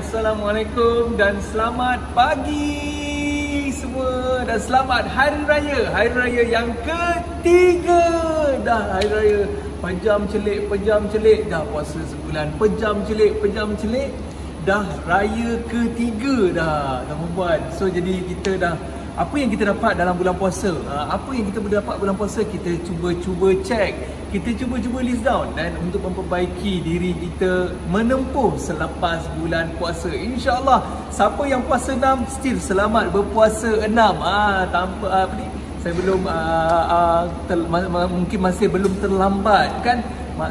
Assalamualaikum dan selamat pagi semua dan selamat Hari Raya yang ketiga. Dah Hari Raya pejam celik dah puasa sebulan, pejam celik dah Raya ketiga dah tuan-puan. So jadi kita dah, apa yang kita dapat dalam bulan puasa, apa yang kita boleh dapat bulan puasa, kita cuba check, kita cuba list down dan untuk memperbaiki diri kita menempuh selepas bulan puasa. InsyaAllah siapa yang puasa 6 still selamat berpuasa 6. Tanpa apa ni, saya belum mungkin masih belum terlambat kan,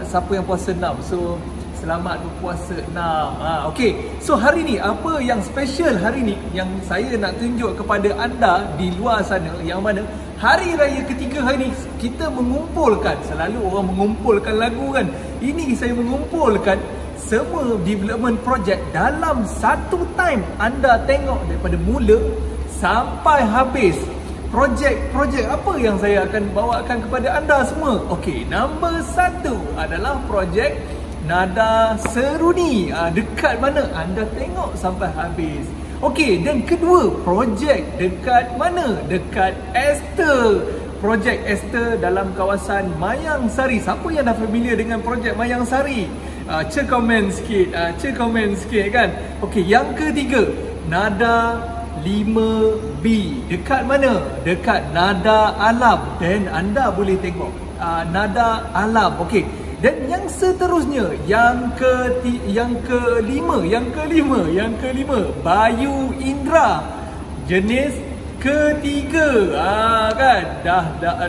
siapa yang puasa 6, so selamat berpuasa 6. Okey, so hari ni apa yang special hari ni yang saya nak tunjuk kepada anda di luar sana, yang mana Hari Raya ketiga hari ni kita mengumpulkan, selalu orang mengumpulkan lagu kan, ini saya mengumpulkan semua development project dalam satu time. Anda tengok daripada mula sampai habis projek apa yang saya akan bawakan kepada anda semua. Okey, nombor 1 adalah projek Nada Seruni. Dekat mana? Anda tengok sampai habis. Okey, dan kedua, projek dekat mana? Dekat Ester. Projek Ester dalam kawasan Mayang Sari. Siapa yang dah familiar dengan projek Mayang Sari? Komen sikit kan. Okey, yang ketiga, Nada 5B. Dekat mana? Dekat Nada Alam. Dan anda boleh tengok Nada Alam. Okey. Dan yang seterusnya, yang kelima, Bayu Indra, jenis ketiga. Kan?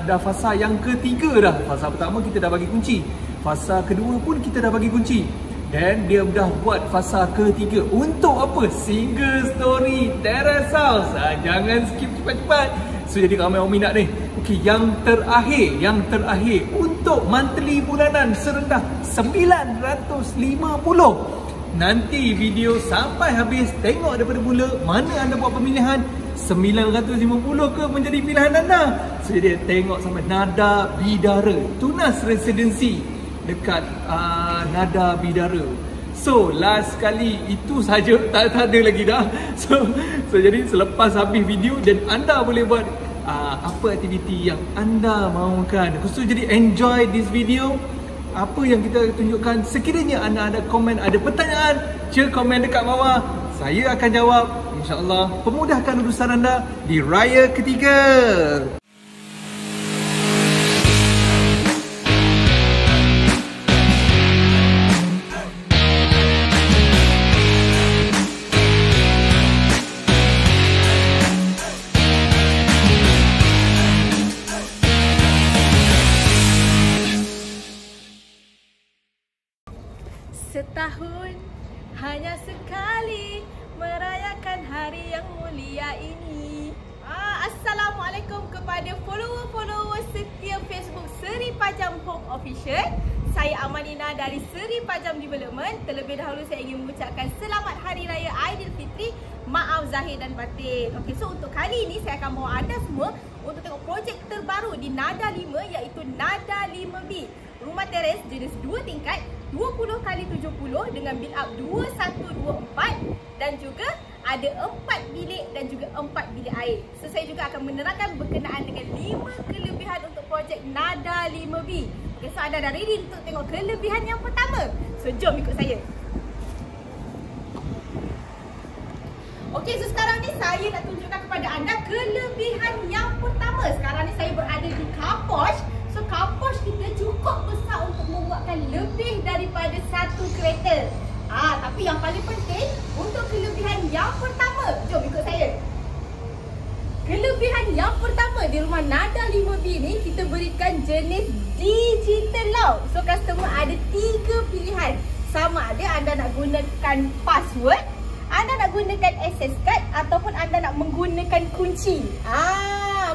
Dah fasa yang ketiga dah. Fasa pertama kita dah bagi kunci, fasa kedua pun kita dah bagi kunci, dan dia dah buat fasa ketiga. Untuk apa? Single story Terrace House. Jangan skip cepat-cepat. So jadi ramai orang minat ni. Okey, yang terakhir untuk monthly bulanan serendah 950. Nanti video sampai habis, tengok daripada mula mana anda buat pemilihan 950 ke menjadi pilihan anda. So jadi tengok sampai Nada Bidara, Tunas Residensi dekat Nada Bidara. So last kali itu saja, tak ada lagi dah. So jadi selepas habis video, dan anda boleh buat apa aktiviti yang anda mahukan. So jadi enjoy this video. Apa yang kita tunjukkan, sekiranya anda ada komen, ada pertanyaan, komen dekat bawah, saya akan jawab. InsyaAllah pemudahkan urusan anda di Raya ketiga. Setahun hanya sekali merayakan hari yang mulia ini. Assalamualaikum kepada follower-follower setia Facebook Seri Pajam Home Official. Saya Amalina dari Seri Pajam Development. Terlebih dahulu saya ingin mengucapkan selamat Hari Raya Aidilfitri. Maaf zahir dan batin. Okey, so untuk kali ini saya akan bawa anda semua untuk tengok projek terbaru di Nada 5, iaitu Nada 5B. Rumah teres jenis 2 tingkat 20x70 dengan build up 2124, dan juga ada 4 bilik dan juga 4 bilik air. So saya juga akan menerangkan berkenaan dengan 5 kelebihan untuk projek Nada 5B. Okay, so anda dah ready untuk tengok kelebihan yang pertama? So jom ikut saya. Okay, so sekarang ni saya nak tunjukkan kepada anda kelebihan yang pertama. Sekarang ni saya berada di car porch. So car porch kita cukup besar untuk membuatkan lebih daripada satu kereta. Tapi yang paling penting untuk kelebihan yang pertama, jom ikut saya. Kelebihan yang pertama di rumah Nada 5B ni, kita berikan jenis digital lock. So customer ada 3 pilihan. Sama ada anda nak gunakan password, anda nak gunakan access card, ataupun anda nak menggunakan kunci.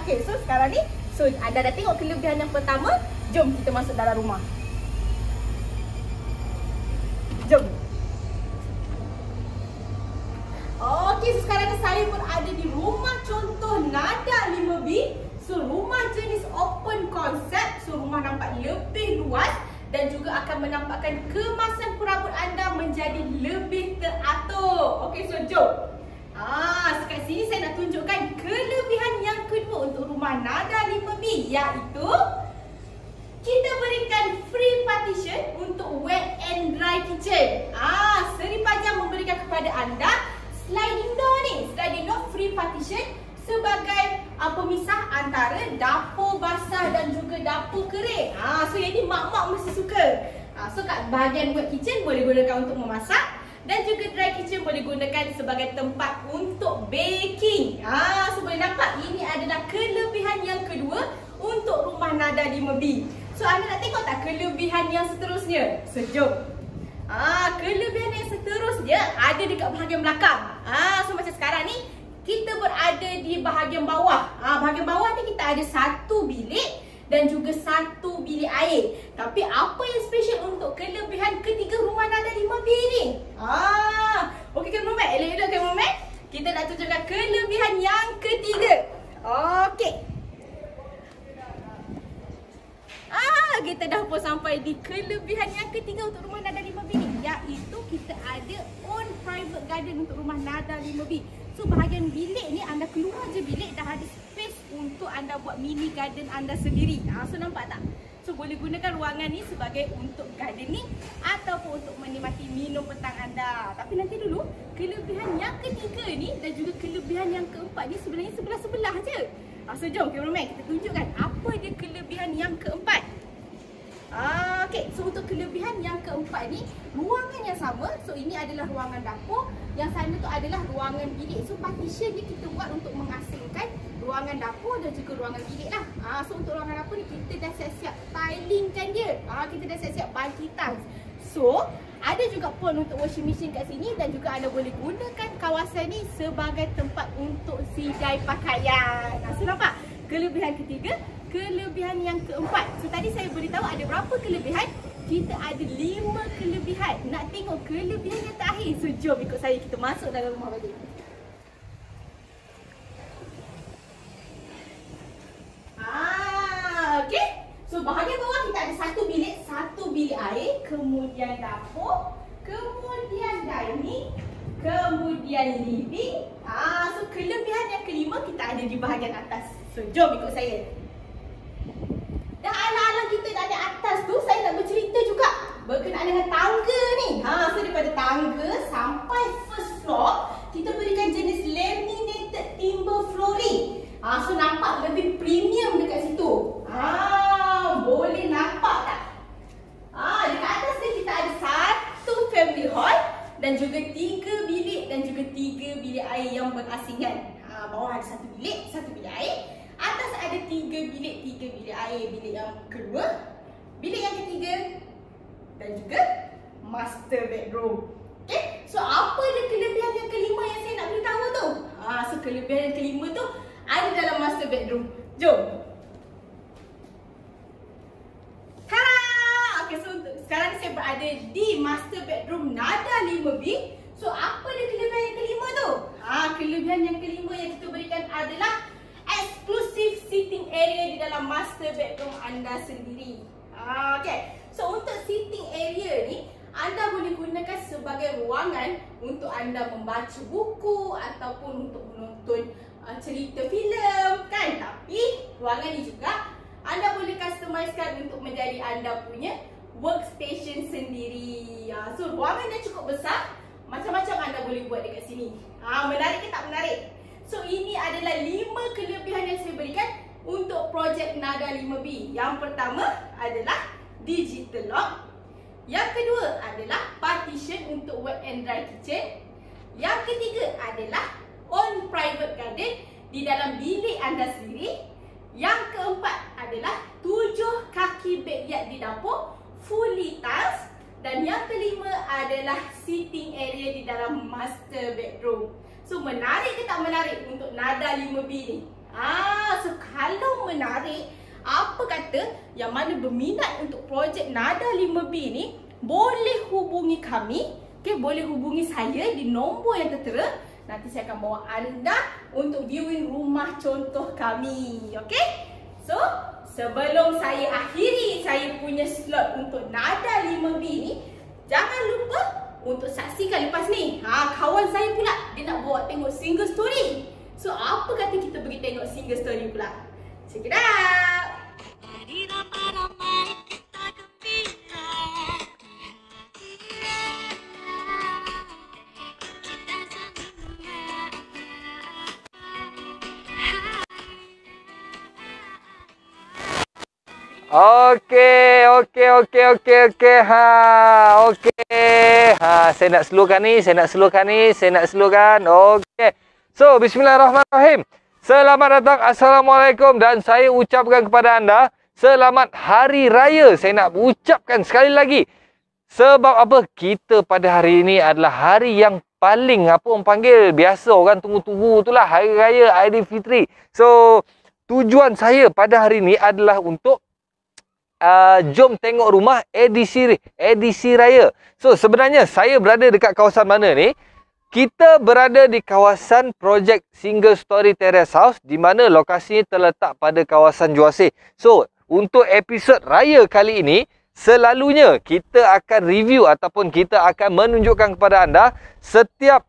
Okay, so sekarang ni, so anda dah tengok kelebihan yang pertama. Jom kita masuk dalam rumah. Jom. Okey, so sekarang ni saya berada di rumah contoh Nada 5B. So rumah jenis open concept. So rumah nampak lebih luas dan juga akan menampakkan kemasan perabot anda menjadi lebih teratur. Jom. Sekat sini saya nak tunjukkan kelebihan yang kedua untuk rumah Nada 5B, iaitu kita berikan free partition untuk wet and dry kitchen. Seri Pajang memberikan kepada anda sliding door ni. Sliding door free partition sebagai pemisah antara dapur basah dan juga dapur kering. So yang ni mak-mak mesti suka. So kat bahagian wet kitchen boleh gunakan untuk memasak, dan juga dry kitchen boleh gunakan sebagai tempat untuk baking. So boleh nampak ini adalah kelebihan yang kedua untuk rumah Nada 5B. So anda nak tengok tak kelebihan yang seterusnya? Jom. Kelebihan yang seterusnya ada dekat bahagian belakang. So macam sekarang ni kita berada di bahagian bawah. Bahagian bawah ni kita ada satu bilik dan juga satu bilik air. Tapi apa yang special untuk kelebihan ketiga rumah Nada 5B ni? Okey cameraman, elok-elok cameraman. Kita nak tunjukkan kelebihan yang ketiga. Okey. Kita dah pun sampai di kelebihan yang ketiga untuk rumah Nada 5B ni, iaitu kita ada own private garden untuk rumah Nada 5B. So bahagian bilik ni anda keluar je bilik, dah ada space untuk anda buat mini garden anda sendiri. So nampak tak? So boleh gunakan ruangan ni sebagai untuk gardening ataupun untuk menikmati minum petang anda. Tapi nanti dulu, kelebihan yang ketiga ni dan juga kelebihan yang keempat ni sebenarnya sebelah-sebelah je. So jom cameraman kita tunjukkan apa dia kelebihan yang keempat. Okey, so untuk kelebihan yang keempat ni, ruangan yang sama. So ini adalah ruangan dapur, yang sana tu adalah ruangan bilik. So partition ni kita buat untuk mengasingkan ruangan dapur dan juga ruangan bilik lah. So untuk ruangan dapur ni kita dah siap-siap tilingkan dia. Kita dah siap-siap bagi tiles. So ada juga pun untuk washing machine kat sini, dan juga anda boleh gunakan kawasan ni sebagai tempat untuk sidai pakaian. So nampak? Kelebihan ketiga, kelebihan yang keempat. So tadi saya beritahu ada berapa kelebihan? Kita ada 5 kelebihan. Nak tengok kelebihan yang terakhir? So jom ikut saya, kita masuk dalam rumah balik. Okey. So bahagian bawah kita ada satu bilik air, kemudian dapur, kemudian dining, kemudian living. So kelebihan yang kelima kita ada di bahagian atas. So jom ikut saya. Dah alang-alang kita dah ada atas tu, saya nak bercerita juga berkenaan dengan tangga ni. So daripada tangga sampai first floor, kita berikan jenis laminated timber flooring. So nampak lebih premium dekat situ. Boleh nampak tak? Dekat atas ni kita ada satu family hall dan juga 3 bilik dan juga 3 bilik air yang berasingan. Bawah ada satu bilik air. Atas ada 3 bilik air. Bilik yang kedua, bilik yang ketiga dan juga master bedroom. Okay? So apa dia kelebihan yang kelima yang saya nak beritahu tu? So kelebihan yang kelima tu ada dalam master bedroom. Jom. Okay, so sekarang saya berada di master bedroom Nada 5B. So apa dia kelebihan yang kelima tu? Kelebihan yang kelima yang kita berikan adalah exclusive sitting area di dalam master bedroom anda sendiri. Okay. So untuk sitting area ni, anda boleh gunakan sebagai ruangan untuk anda membaca buku ataupun untuk menonton cerita filem kan. Tapi ruangan ni juga anda boleh customizekan untuk menjadi anda punya workstation sendiri. So ruangan yang cukup besar, macam-macam anda boleh buat dekat sini. Menarik ke tak menarik? So ini adalah 5 kelebihan yang saya berikan untuk projek Nada 5B. Yang pertama adalah digital lock. Yang kedua adalah partition untuk wet and dry kitchen. Yang ketiga adalah own private garden di dalam bilik anda sendiri. Yang keempat adalah 7 kaki backyard di dapur, fully tiles. Dan yang kelima adalah sitting area di dalam master bedroom. So menarik ke tak menarik untuk Nada 5B ni? So kalau menarik, apa kata yang mana berminat untuk projek Nada 5B ni, boleh hubungi kami. Okay, boleh hubungi saya di nombor yang tertera. Nanti saya akan bawa anda untuk viewing rumah contoh kami. Okay? So, sebelum saya akhiri saya punya slot untuk Nada 5B ni, jangan lupa untuk saksikan lepas ni. Kawan saya pula, dia nak tengok single story. So apa kata kita pergi tengok single story pula? Check it out. Okey. Saya nak slowkan ni. Okey. So, bismillahirrahmanirrahim. Selamat datang, Assalamualaikum, dan saya ucapkan kepada anda selamat Hari Raya. Saya nak ucapkan sekali lagi. Sebab apa? Kita pada hari ini adalah hari yang paling orang panggil, biasa orang tunggu-tunggu itulah Hari Raya Aidilfitri. So, tujuan saya pada hari ini adalah untuk jom tengok rumah edisi raya. So sebenarnya saya berada dekat kawasan mana ni? Kita berada di kawasan projek Single Story Terrace House, di mana lokasinya terletak pada kawasan Juaseh. So untuk episod raya kali ini, selalunya kita akan review ataupun kita akan menunjukkan kepada anda setiap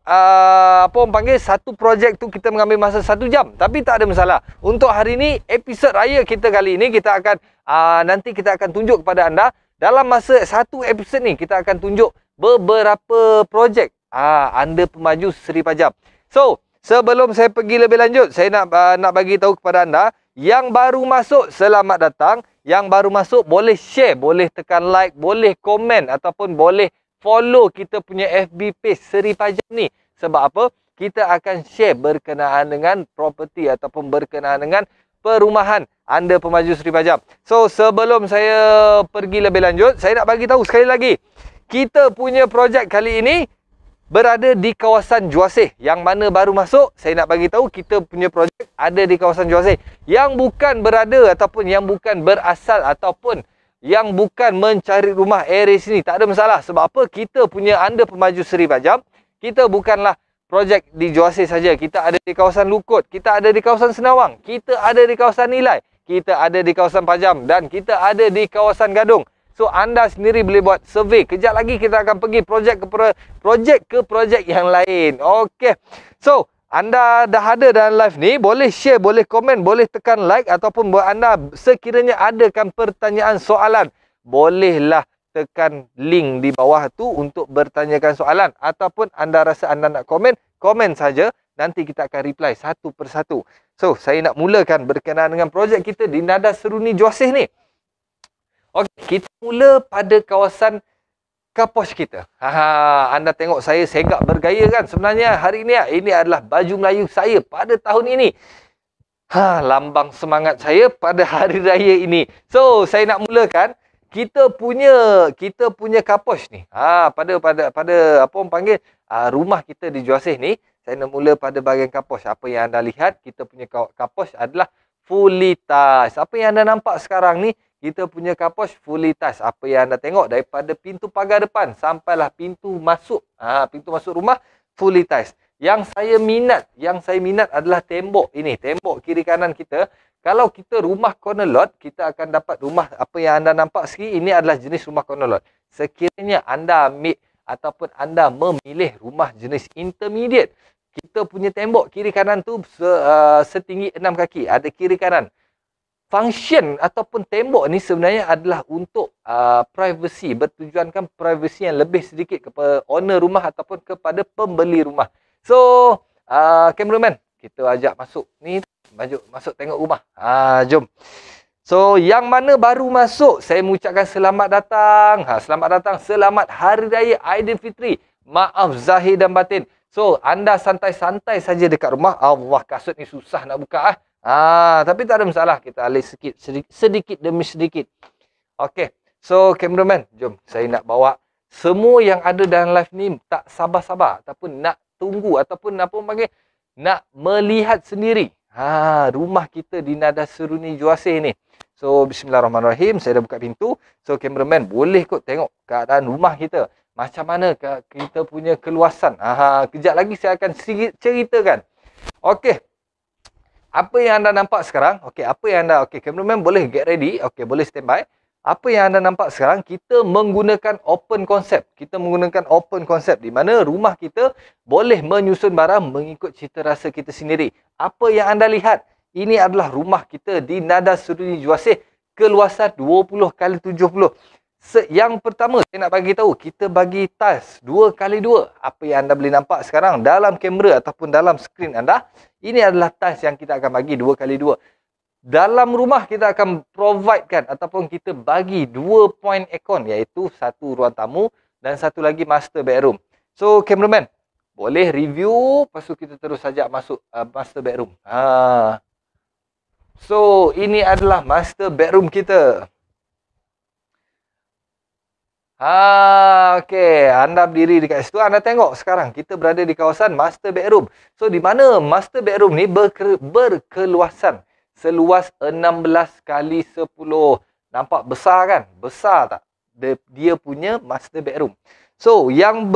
satu projek tu kita mengambil masa 1 jam. Tapi tak ada masalah. Untuk hari ini, episod raya kita kali ini, kita akan nanti kita akan tunjuk kepada anda dalam masa satu episod ni, kita akan tunjuk beberapa projek anda pemaju Seri Pajam. So sebelum saya pergi lebih lanjut, saya nak bagi tahu kepada anda yang baru masuk, selamat datang. Yang baru masuk boleh share, boleh tekan like, boleh komen ataupun boleh follow kita punya FB page Seri Pajam ni. Sebab apa? Kita akan share berkenaan dengan property ataupun berkenaan dengan perumahan anda pemaju Seri Pajam. So sebelum saya pergi lebih lanjut, saya nak bagi tahu sekali lagi. Kita punya projek kali ini berada di kawasan Juaseh. Yang mana baru masuk, saya nak bagi tahu kita punya projek ada di kawasan Juaseh. Yang bukan berada ataupun yang bukan berasal ataupun yang bukan mencari rumah area sini, tak ada masalah. Sebab apa? Kita punya anda pemaju Seri Pajam, kita bukanlah projek di Juaseh saja. Kita ada di kawasan Lukut, kita ada di kawasan Senawang, kita ada di kawasan Nilai, kita ada di kawasan Pajam, dan kita ada di kawasan Gadong. So anda sendiri boleh buat survey. Kejap lagi kita akan pergi projek ke projek yang lain. Okey. So anda dah ada dalam live ni, boleh share, boleh komen, boleh tekan like, ataupun anda sekiranya adakan pertanyaan soalan, bolehlah tekan link di bawah tu untuk bertanyakan soalan, ataupun anda rasa anda nak komen, komen saja, nanti kita akan reply satu persatu. So saya nak mulakan berkenaan dengan projek kita di Nada Seruni Juaseh ni. Okey, kita mula pada kawasan Kaposh kita. Anda tengok saya segak bergaya kan? Sebenarnya hari ini adalah baju Melayu saya pada tahun ini. Lambang semangat saya pada hari raya ini. So, saya nak mulakan kita punya Kaposh ni. Pada apa orang panggil rumah kita di Juaseh ni, saya nak mula pada bahagian Kaposh. Apa yang anda lihat, kita punya Kaposh adalah fully touch. Apa yang anda nampak sekarang ni, kita punya Kaposh fully touch. Apa yang anda tengok daripada pintu pagar depan sampailah pintu masuk rumah fully touch. Yang saya minat adalah tembok ini, tembok kiri kanan kita. Kalau kita rumah corner lot, kita akan dapat rumah apa yang anda nampak sekali, ini adalah jenis rumah corner lot. Sekiranya anda ambil ataupun anda memilih rumah jenis intermediate, kita punya tembok kiri kanan tu setinggi 6 kaki, ada kiri kanan. Function ataupun tembok ni sebenarnya adalah untuk privacy, bertujuankan privacy yang lebih sedikit kepada owner rumah ataupun kepada pembeli rumah. So, cameraman, kita ajak masuk ni, masuk tengok rumah. Jom. So, yang mana baru masuk, saya mengucapkan selamat datang. Selamat datang, selamat Hari Raya Aidilfitri. Maaf zahir dan batin. So, anda santai-santai saja dekat rumah. Allah, kasut ni susah nak buka. Tapi tak ada masalah, kita alih sedikit demi sedikit. Okey. So cameraman, jom saya nak bawa semua yang ada dalam live ni, tak sabar-sabar ataupun nak tunggu ataupun apa panggil, nak melihat sendiri rumah kita di Nada Seruni Juaseh ni. So bismillahirrahmanirrahim, saya dah buka pintu. So cameraman boleh kot tengok keadaan rumah kita. Macam mana kita punya keluasan. Kejap lagi saya akan ceritakan. Okey. Apa yang anda nampak sekarang, okey, cameraman boleh get ready, okey, boleh standby. Apa yang anda nampak sekarang, kita menggunakan open concept. Kita menggunakan open concept di mana rumah kita boleh menyusun barang mengikut cita rasa kita sendiri. Apa yang anda lihat, ini adalah rumah kita di Nada Seruni Juaseh, keluasan 20x70. Yang pertama saya nak bagi tahu, kita bagi tiles 2x2. Apa yang anda boleh nampak sekarang dalam kamera ataupun dalam skrin anda, ini adalah tiles yang kita akan bagi 2x2. Dalam rumah kita akan providekan ataupun kita bagi 2 point aircon, iaitu satu ruang tamu dan satu lagi master bedroom. So cameraman, boleh review, lepas tu kita terus saja masuk master bedroom. So ini adalah master bedroom kita. Okey, anda berdiri dekat situ, anda tengok sekarang kita berada di kawasan master bedroom. So di mana master bedroom ni berkeluasan seluas 16x10. Nampak besar kan? Besar tak? Dia punya master bedroom. So, yang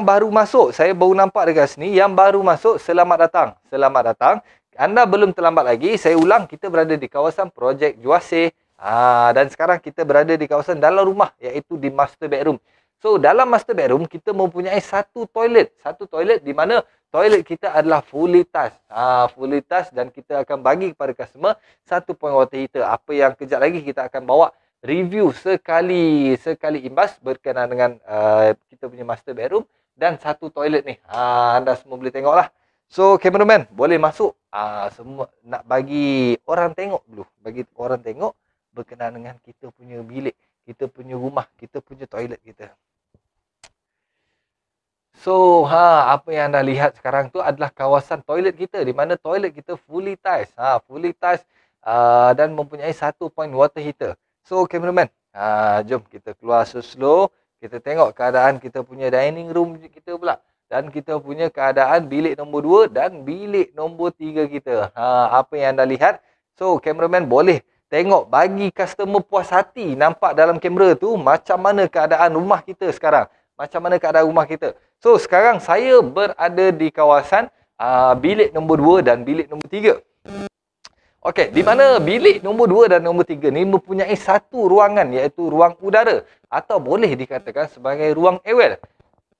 baru masuk, saya baru nampak dekat sini, yang baru masuk, selamat datang. Selamat datang. Anda belum terlambat lagi. Saya ulang, kita berada di kawasan Projek Juaseh. Dan sekarang kita berada di kawasan dalam rumah, iaitu di master bedroom. So, dalam master bedroom, kita mempunyai satu toilet. Satu toilet di mana toilet kita adalah fully touch. Fully touch, dan kita akan bagi kepada customer satu point water heater. Apa yang kejap lagi kita akan bawa review sekali imbas berkenaan dengan kita punya master bedroom dan satu toilet ni. Anda semua boleh tengoklah. So, cameraman boleh masuk. Semua nak bagi orang tengok dulu. Bagi orang tengok berkenaan dengan kita punya bilik, kita punya rumah, kita punya toilet kita. So, apa yang anda lihat sekarang tu adalah kawasan toilet kita, di mana toilet kita fully tiles. Fully tiles dan mempunyai satu point water heater. So, cameraman, jom kita keluar slow. Kita tengok keadaan kita punya dining room kita pula. Dan kita punya keadaan bilik nombor 2 dan bilik nombor 3 kita. Apa yang anda lihat. So, cameraman boleh tengok, bagi customer puas hati nampak dalam kamera tu macam mana keadaan rumah kita sekarang. Macam mana keadaan rumah kita. So, sekarang saya berada di kawasan bilik nombor 2 dan bilik nombor 3. Okey, di mana bilik nombor 2 dan nombor 3 ni mempunyai satu ruangan, iaitu ruang udara. Atau boleh dikatakan sebagai ruang airwell.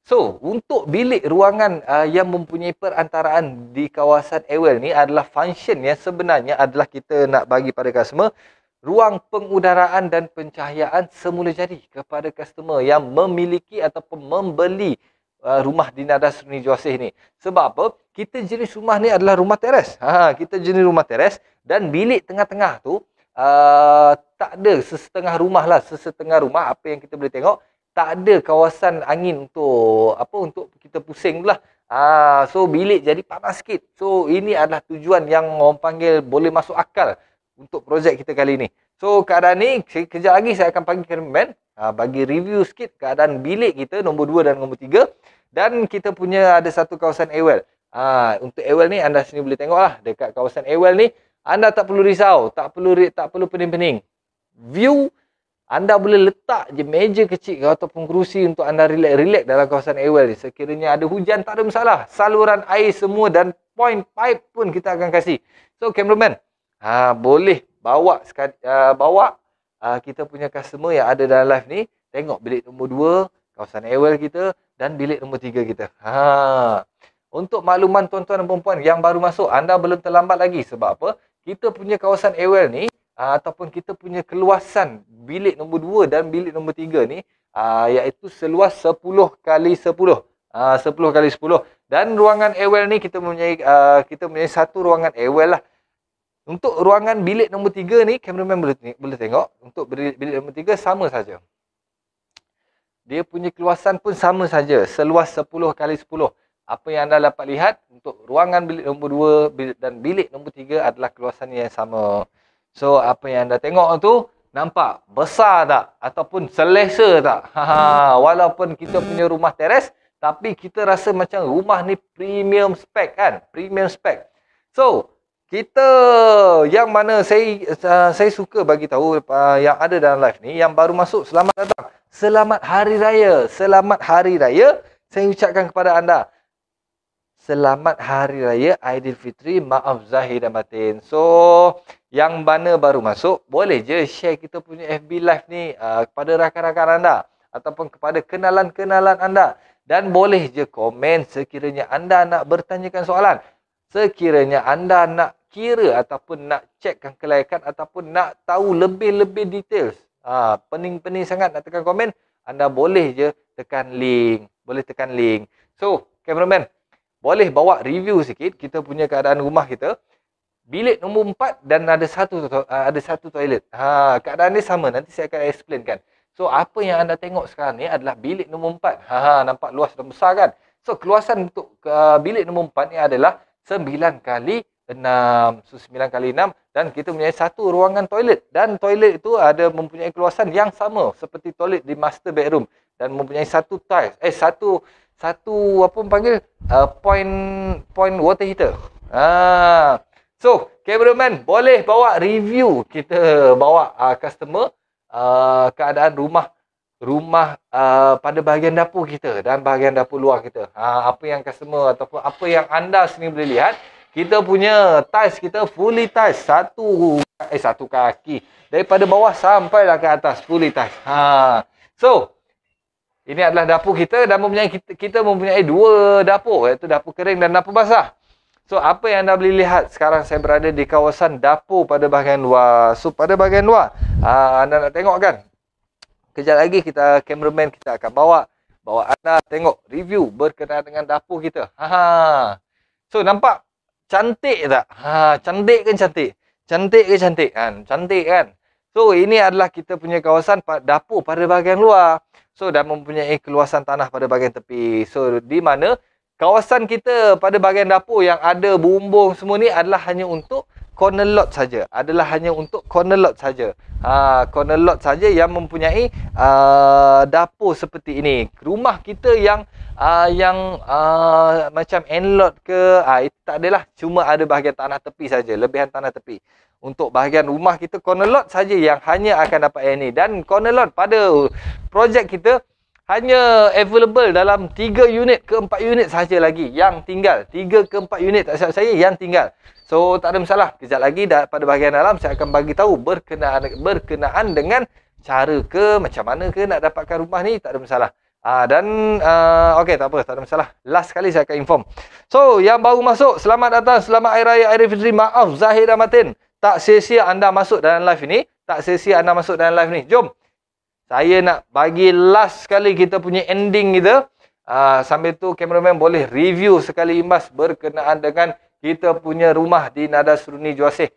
So, untuk bilik ruangan yang mempunyai perantaraan di kawasan airwell ni adalah function yang sebenarnya adalah kita nak bagi pada customer ruang pengudaraan dan pencahayaan semula jadi kepada customer yang memiliki ataupun membeli rumah di Nada Seruni Juaseh ni. Sebab apa? Kita jenis rumah ni adalah rumah teres. Kita jenis rumah teres dan bilik tengah-tengah tu tak ada sesetengah rumah lah. Sesetengah rumah apa yang kita boleh tengok, tak ada kawasan angin untuk kita pusing pula. So bilik jadi panas sikit. So ini adalah tujuan yang orang panggil boleh masuk akal untuk projek kita kali ni. So keadaan ni kejap lagi saya akan panggil cameraman bagi review sikit keadaan bilik kita nombor 2 dan nombor 3. Dan kita punya ada satu kawasan airwell. Untuk airwell ni anda sini boleh tengok lah. Dekat kawasan airwell ni anda tak perlu risau, tak perlu pening-pening. View anda boleh letak je meja kecil ataupun kerusi untuk anda relax dalam kawasan airwell ni. Sekiranya ada hujan tak ada masalah. Saluran air semua dan point pipe pun kita akan kasih. So cameraman boleh bawa kita punya customer yang ada dalam live ni tengok bilik nombor 2, kawasan airwell kita dan bilik nombor 3 kita. Untuk makluman tuan-tuan dan puan-puan yang baru masuk, anda belum terlambat lagi. Sebab apa? Kita punya kawasan airwell ni ataupun kita punya keluasan bilik nombor 2 dan bilik nombor 3 ni iaitu seluas 10x10. 10x10. Dan ruangan airwell ni kita mempunyai satu ruangan airwell lah. Untuk ruangan bilik nombor 3 ni, cameraman boleh tengok. Untuk bilik nombor 3 sama saja. Dia punya keluasan pun sama saja, seluas 10x10. Apa yang anda dapat lihat untuk ruangan bilik nombor 2 dan bilik nombor 3 adalah keluasan yang sama. So, apa yang anda tengok tu, nampak besar tak? Ataupun selesa tak? Walaupun kita punya rumah teres, tapi kita rasa macam rumah ni premium spec kan? Premium spec. So, kita yang mana saya suka bagi tahu yang ada dalam live ni, yang baru masuk, selamat datang. Selamat Hari Raya. Selamat Hari Raya. Saya ucapkan kepada anda. selamat Hari Raya Aidilfitri, maaf zahir dan batin. So, yang mana baru masuk, boleh je share kita punya FB Live ni kepada rakan-rakan anda ataupun kepada kenalan-kenalan anda. Dan boleh je komen sekiranya anda nak bertanyakan soalan. Sekiranya anda nak kira ataupun nak cekkan kelayakan ataupun nak tahu lebih-lebih details. Pening-pening sangat nak tekan komen, anda boleh je tekan link. Boleh tekan link. So, cameraman, boleh bawa review sikit kita punya keadaan rumah kita. Bilik nombor 4 dan ada satu toilet. Keadaan ni sama, nanti saya akan explainkan. So, apa yang anda tengok sekarang ni adalah bilik nombor 4. Nampak luas dan besar kan? So, keluasan untuk bilik nombor 4 ni adalah 9 kali 6. So, 9 kali 6 dan kita mempunyai satu ruangan toilet. Dan toilet itu mempunyai keluasan yang sama seperti toilet di master bedroom dan mempunyai satu tiles. Satu apa panggil point water heater. So, cameraman boleh bawa review kita bawa customer keadaan rumah pada bahagian dapur kita dan bahagian dapur luar kita. Apa yang customer ataupun apa yang anda sendiri boleh lihat, kita punya tiles kita fully tiles satu kaki daripada bawah sampailah ke atas fully tiles. So, ini adalah dapur kita dan kita mempunyai dua dapur, iaitu dapur kering dan dapur basah. So, apa yang anda boleh lihat, sekarang saya berada di kawasan dapur pada bahagian luar. So, pada bahagian luar, anda nak tengok kan? Kejap lagi cameraman kita akan bawa anda tengok review berkenaan dengan dapur kita. So, nampak cantik tak? Cantik ke cantik? Cantik ke cantik? Cantik kan? So, ini adalah kita punya kawasan dapur pada bahagian luar. So, dan mempunyai keluasan tanah pada bahagian tepi. So, di mana kawasan kita pada bahagian dapur yang ada bumbung semua ni adalah hanya untuk corner lot saja. Corner lot saja yang mempunyai dapur seperti ini. Rumah kita yang macam end-lot ke, itu tak adalah. Cuma ada bahagian tanah tepi saja, lebihan tanah tepi. Untuk bahagian rumah kita, corner lot saja yang hanya akan dapat yang ini. Dan corner lot pada projek kita hanya available dalam 3 unit ke 4 unit saja lagi yang tinggal. 3 ke 4 unit tak silap saya yang tinggal. So, tak ada masalah. Kejap lagi pada bahagian dalam saya akan bagi tahu berkenaan dengan cara ke, macam mana ke nak dapatkan rumah ni, tak ada masalah. Okey, tak apa, tak ada masalah. Last kali saya akan inform. So, yang baru masuk, selamat datang, selamat Hari Raya Aidilfitri. Maaf zahir dan batin. Tak sia-sia anda masuk dalam live ini. Jom. Saya nak bagi last sekali kita punya ending kita. Sambil tu cameraman boleh review sekali imbas berkenaan dengan kita punya rumah di Nada Seruni Juaseh.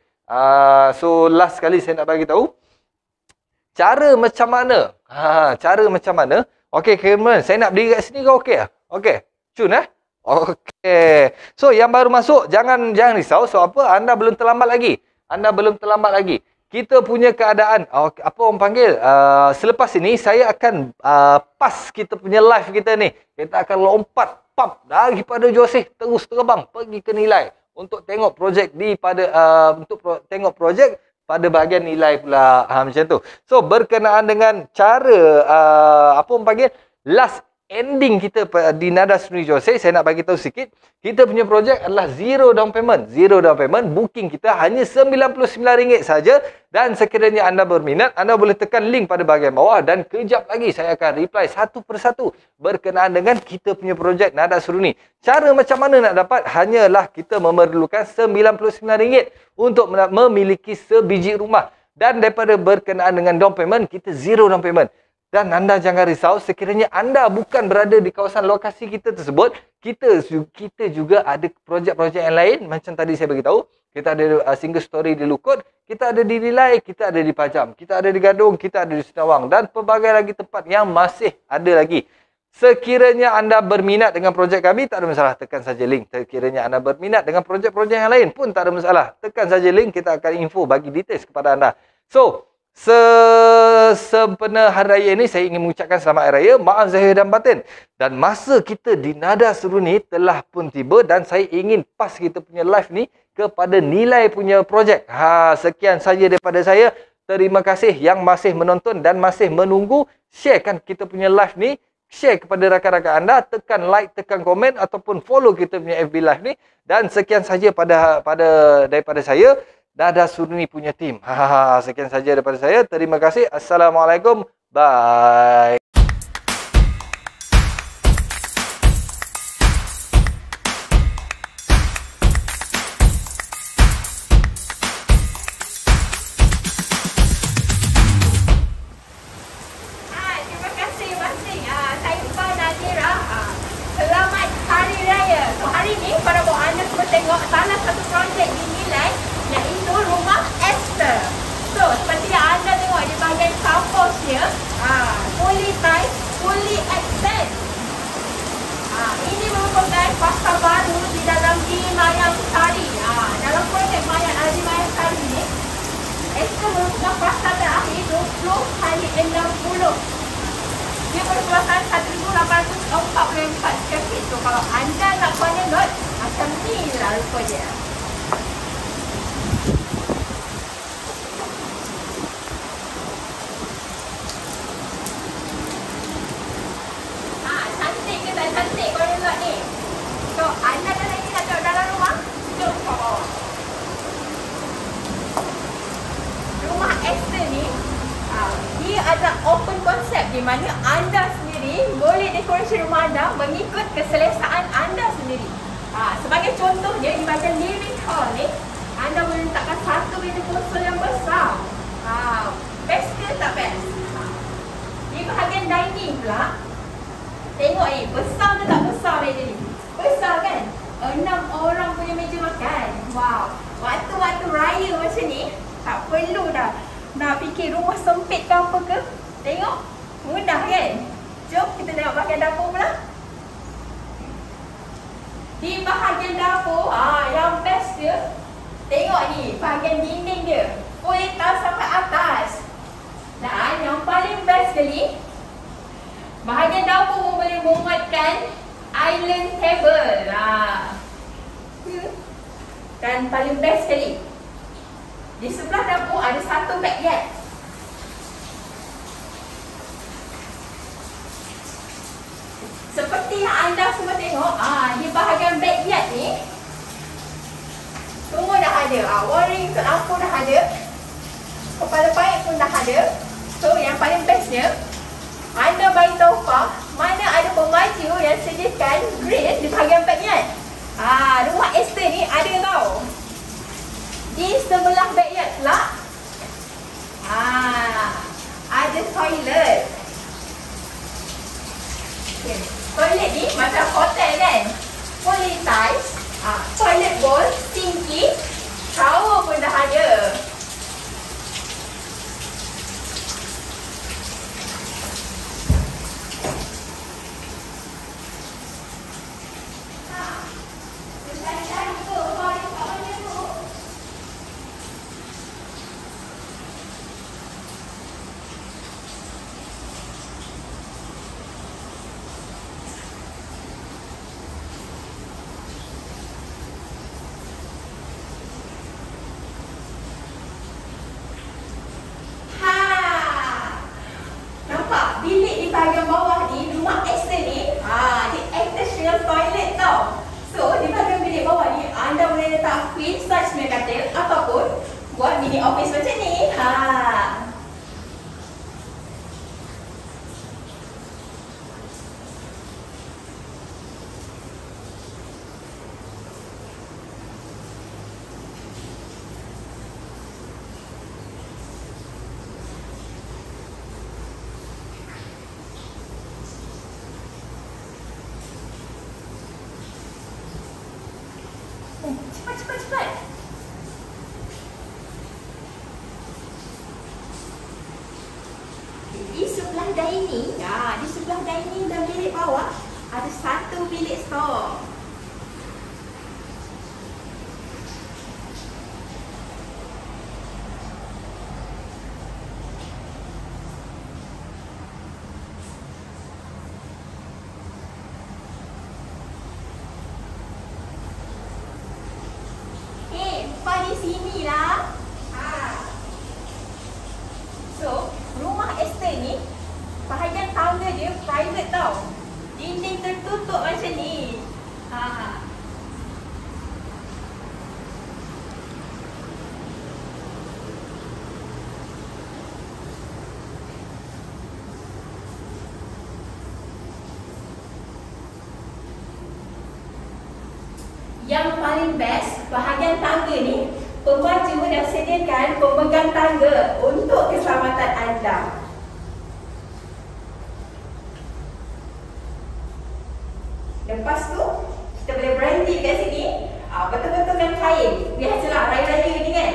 So, last sekali saya nak bagi tahu cara macam mana. Okey, cameraman, saya nak berdiri kat sini ke okey? Okey. Cun Okey. So, yang baru masuk jangan risau. So, anda belum terlambat lagi. Kita punya keadaan, apa orang panggil, selepas ini saya akan pas kita punya live kita ni. Kita akan lompat daripada Juaseh terus terbang pergi ke Nilai untuk tengok projek pada bahagian Nilai pula. Macam tu. So, berkenaan dengan cara apa orang panggil, last ending kita di Nada Seruni Juaseh, saya nak bagi tahu sikit. Kita punya projek adalah zero down payment. Booking kita hanya RM99 saja. Dan sekiranya anda berminat, anda boleh tekan link pada bahagian bawah. Dan kejap lagi saya akan reply satu persatu berkenaan dengan kita punya projek Nada Seruni. Cara macam mana nak dapat? Hanyalah kita memerlukan RM99 untuk memiliki sebiji rumah. Dan daripada berkenaan dengan down payment, kita zero down payment. Dan anda jangan risau, sekiranya anda bukan berada di kawasan lokasi kita tersebut, kita juga ada projek-projek yang lain. Macam tadi saya beritahu, kita ada single story di Lukut, kita ada di Nilai, kita ada di Pajam, kita ada di Gadung, kita ada di Senawang dan pelbagai lagi tempat yang masih ada lagi. Sekiranya anda berminat dengan projek kami, tak ada masalah, tekan saja link. Sekiranya anda berminat dengan projek-projek yang lain pun tak ada masalah, tekan saja link, kita akan info, bagi details kepada anda. So, sempena Hari Raya ini, saya ingin mengucapkan selamat Hari Raya, maaf zahir dan batin. Dan masa kita di Nada Seruni telah pun tiba dan saya ingin pas kita punya live ni kepada Nilai punya projek. Sekian saja daripada saya. Terima kasih yang masih menonton dan masih menunggu. Sharekan kita punya live ni. share kepada rakan-rakan anda, tekan like, tekan komen ataupun follow kita punya FB Live ni. Dan sekian saja daripada saya. Dadah Surni punya tim. Sekian saja daripada saya. Terima kasih. Assalamualaikum. Bye. Terima kasih masing. Saya Iqbal Nazira. Selamat Hari Raya. So hari ni para bawa anda semua tengok salah satu projek dinilai iaitu Rumah Esther. So seperti yang anda tengok di bahagian kampusnya, fully tiles, fully accent. Ini merupakan fasa baru di dalam di Mayang Sari. Dalam projek Mayang Sari ni, Esther merupakan fasa terakhir 20x60. Dia berluasan 1,844 square feet. So kalau anda nak corner lot, macam ni lah rupa dia. Cantik ke tak cantik corner lot ni? So anda dah lagi nak tengok dalam rumah? Jom ke bawah. Rumah Esther ni dia adalah open concept di mana anda sendiri boleh dekorasi rumah anda mengikut keselesaan anda sendiri. Sebagai contohnya di bahagian living hall ni, anda boleh letakkan satu meja konsol yang besar. Best ke tak best? Di bahagian dining pula, tengok ni, besar ke tak besar meja ni? Besar kan? 6 orang punya meja makan. Wow. Waktu-waktu raya macam ni, tak perlu dah nak fikir rumah sempit ke apa ke. Tengok, mudah kan? Jom kita tengok bahagian dapur pula. Di bahagian dapur, yang best dia, tengok ni, bahagian dinding dia boleh tahu sampai atas. Dan yang paling best sekali, bahagian dapur pun boleh memuatkan island table. Dan paling best sekali, di sebelah dapur ada satu backyard. Seperti yang anda semua tengok, di bahagian backyard ni semua dah ada. Wiring untuk lampu dah ada. Kepala paip pun dah ada. So yang paling bestnya, anda beritahu Pak, mana ada pemaju yang sediakan grill di bahagian backyard. Rumah Esther ni ada tau. Di sebelah backyard pula, ada toilet. Okay. Toilet ni macam hotel kan, fully tiles, toilet bowl, sinki, shower pun dah ada. Bilik di bahagian bawah ni, rumah Esther ni, dia attach dengan toilet tau. So, di bahagian bilik bawah ni, anda boleh letak queen size punya katil ataupun buat mini office macam ni. Cepat. Di sebelah dining dan bilik bawah ada satu bilik store. Di sini lah. So, rumah Esther ni bahagian tangga dia private private tau. Dinding tertutup macam ni. Yang paling best, bahagian tangga ni, pembaju dah sediakan pemegang tangga untuk keselamatan anda. Lepas tu, kita boleh berhenti kat sini. Betul-betulkan kain. Biasalah raya-raya ni kan.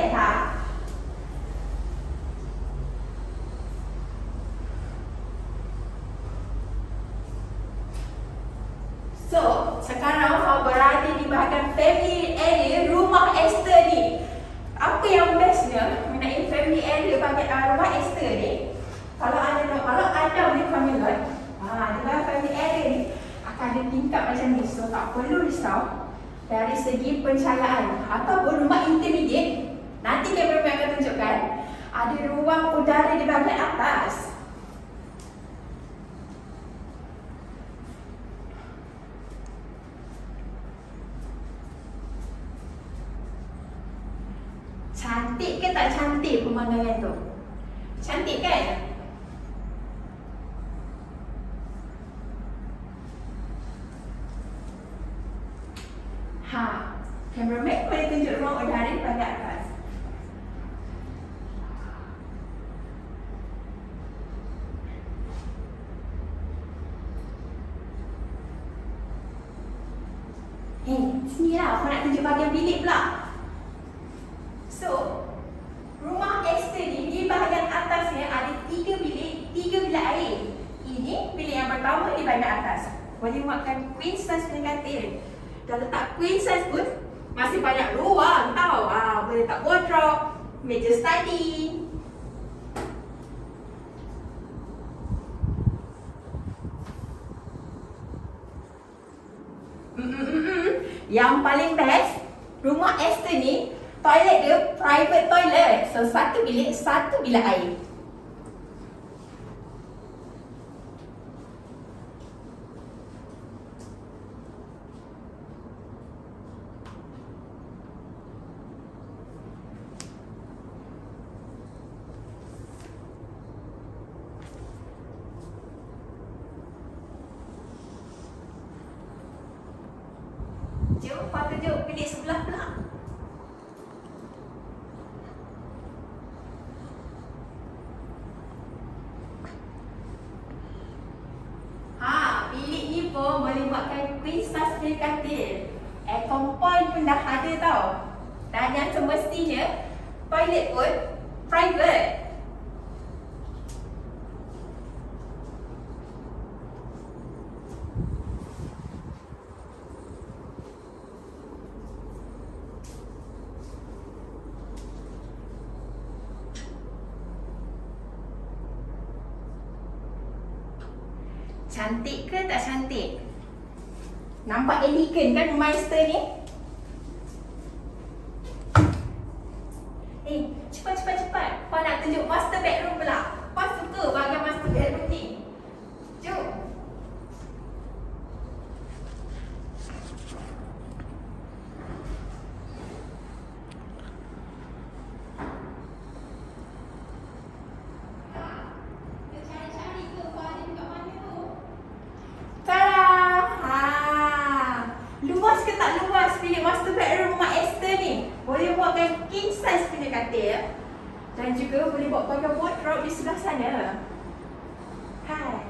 So, sekarang berada di bahagian family area rumah Esther ni. Apa yang bestnya mengenai family area bahagian rumah Esther ni, kalau anda boleh familiar, di dalam family area ni akan ada tingkap macam ni. So, tak perlu risau dari segi pencahayaan ataupun rumah intermediate. Nanti kameraman akan tunjukkan ada ruang udara di bahagian atas. Cantik ke tak cantik pemandangan tu? Cantik kan? Cameraman boleh tunjuk ruang udara di bahagian atas. Sini lah, aku nak tunjuk bahagian bilik pula. So, rumah Esther ni di bahagian atasnya ada 3 bilik, 3 bilik air. Ini bilik yang pertama di bahagian atas. Boleh muatkan queen size punya katil. Dah letak queen size pun masih banyak ruang tau. Boleh letak wardrobe, meja study. Yang paling best, rumah Esther ni toilet dia private toilet. So, satu bilik, satu bilik air. Jom, Pak tunjuk bilik sebelah pula. Bilik ni pun boleh buatkan queen size punya katil. Aircon point pun dah ada tau. Dan yang semestinya toilet pun private. Cantik ke tak cantik? Nampak elegan kan rumah Esther ni? Cepat. Kau nak tunjuk master bedroom pula. Kau suka bahagian master bedroom ni. Jom. Luas ke tak luas bilik master bedroom rumah Esther ni? Boleh buatkan king size punya katil. Dan juga boleh buat bahagian wardrobe di sebelah sana. Hai.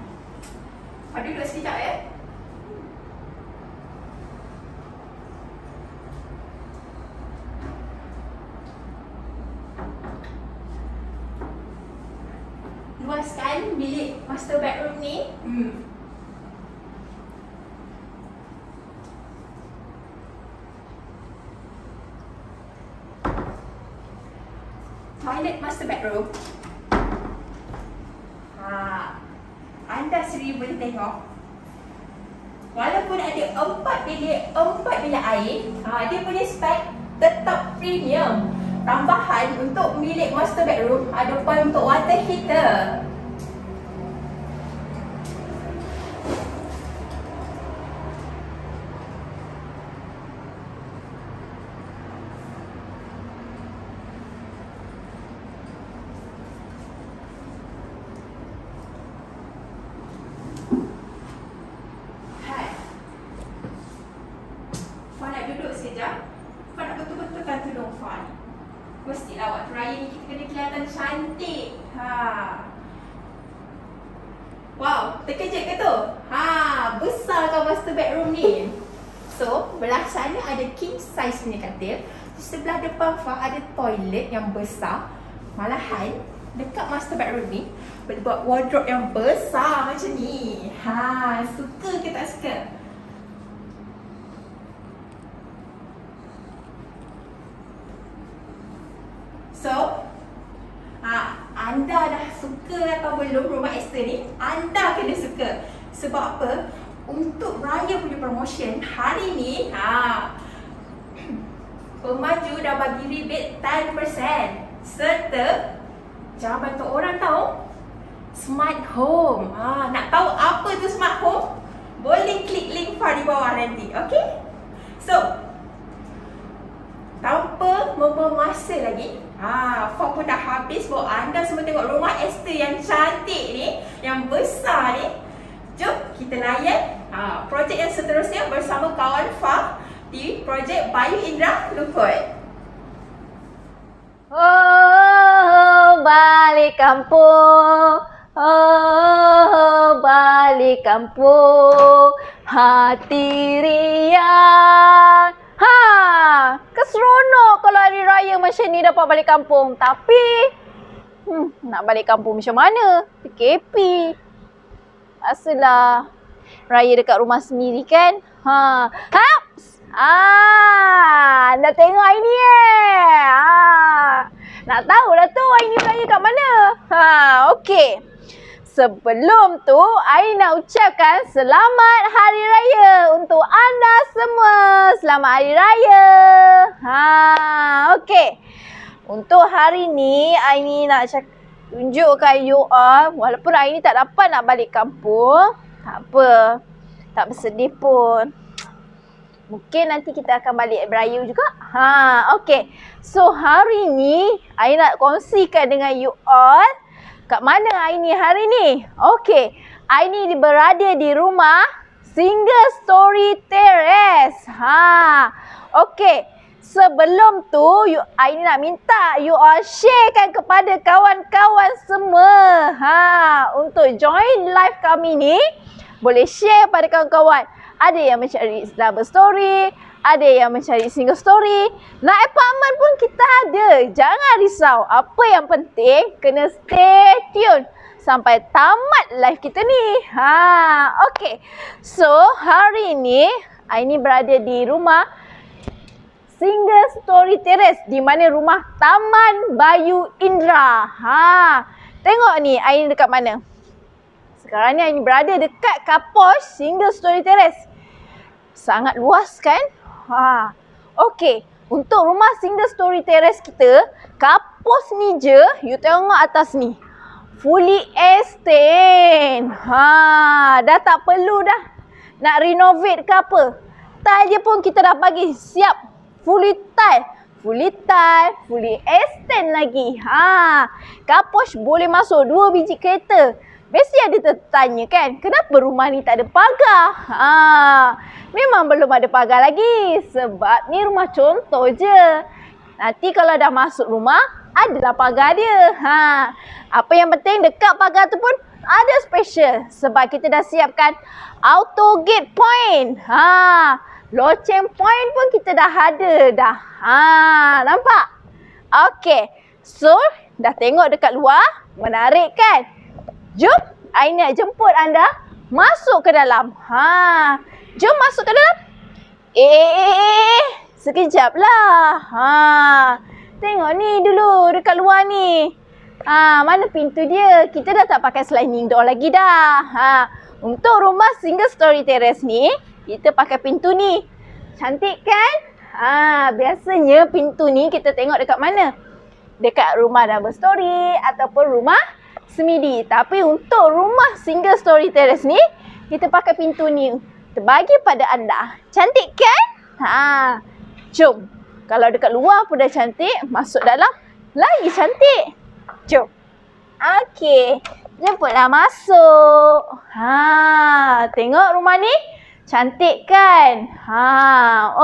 Duduk sekejap ya. Luas kan bilik master bedroom ni? Toilet master bedroom. Anda sendiri boleh tengok. Walaupun ada 4 bilik air, dia punya spek tetap premium. Tambahan untuk bilik master bedroom ada point untuk water heater. Mestilah waktu raya ni kita kena kelihatan cantik. Wow, terkejut ke tu? Besar kan master bedroom ni. So, belah sana ada king size punya katil. Di sebelah depan Fah ada toilet yang besar. Malahan, dekat master bedroom ni boleh buat wardrobe yang besar macam ni. Suka ke tak suka? So, anda dah suka atau belum rumah Esther ni? Anda kena suka. Sebab apa? Untuk raya punya promotion hari ni, pemaju dah bagi rebate 10%. Serta, jangan bantu orang tahu, smart home. Nak tahu apa tu smart home? Boleh klik link Fah di bawah nanti. Okay? So, tanpa membuang masa lagi, Fah pun dah habis bawa anda semua tengok rumah Esther yang cantik ni, yang besar ni. Jom kita layan projek yang seterusnya bersama kawan Fah di projek Bayu Indra Lukut. Oh, balik kampung. Oh, balik kampung. Hati riang. Keseronok kalau hari raya macam ni dapat balik kampung. Tapi, nak balik kampung macam mana? PKP. Asalah raya dekat rumah sendiri kan? Dah tengok hari ni nak tahu dah tu hari ni raya kat mana? Okey. Sebelum tu, I nak ucapkan selamat hari raya untuk anda semua. Selamat hari raya. Okey. Untuk hari ni, I ni nak tunjukkan you all, walaupun hari ni tak dapat nak balik kampung, tak apa. Tak bersedih pun. Mungkin nanti kita akan balik beraya juga. Okey. So, hari ni, I nak kongsikan dengan you all, kat mana I ni hari ni? Okey. I ni berada di rumah Single Story Terrace. Okey. Sebelum tu, I ni nak minta you all sharekan kepada kawan-kawan semua. Untuk join live kami ni, boleh share pada kawan-kawan. Ada yang mencari double story, ada yang mencari single story. Nak apartment pun kita ada. Jangan risau. Apa yang penting, kena stay tune sampai tamat live kita ni. Okey. So, hari ni, I ni berada di rumah Single Story Terrace, di mana rumah Taman Bayu Indra. Tengok ni, I ni dekat mana? Sekarang ni, I ni berada dekat kapos Single Story Terrace. Sangat luas kan? Okey. Untuk rumah Single Story Terrace kita, kapos ni je, you tengok atas ni. Fully extend. Dah tak perlu dah nak renovate ke apa. Tile je pun kita dah bagi siap. Fully tile. Fully extend lagi. Kapos boleh masuk 2 biji kereta. Mesti ada tertanya kan, kenapa rumah ni tak ada pagar? Memang belum ada pagar lagi. Sebab ni rumah contoh je. Nanti kalau dah masuk rumah, adalah pagar dia. Apa yang penting dekat pagar tu pun ada special. Sebab kita dah siapkan auto gate point. Loceng point pun kita dah ada dah. Nampak? Okey. So, dah tengok dekat luar. Menarik kan? Jom, I nak jemput anda masuk ke dalam. Jom masuk ke dalam. Sekejap lah. Tengok ni dulu dekat luar ni. Mana pintu dia? Kita dah tak pakai sliding door lagi dah. Untuk rumah Single Story Terrace ni, kita pakai pintu ni. Cantik kan? Biasanya pintu ni kita tengok dekat mana? Dekat rumah double story ataupun rumah semidi. Tapi untuk rumah Single Story Terrace ni, kita pakai pintu ni. Terbagi pada anda. Cantik kan? Jom. Kalau dekat luar pun dah cantik, masuk dalam lagi cantik. Jom. Okey. Jemputlah masuk. Tengok rumah ni. Cantik kan?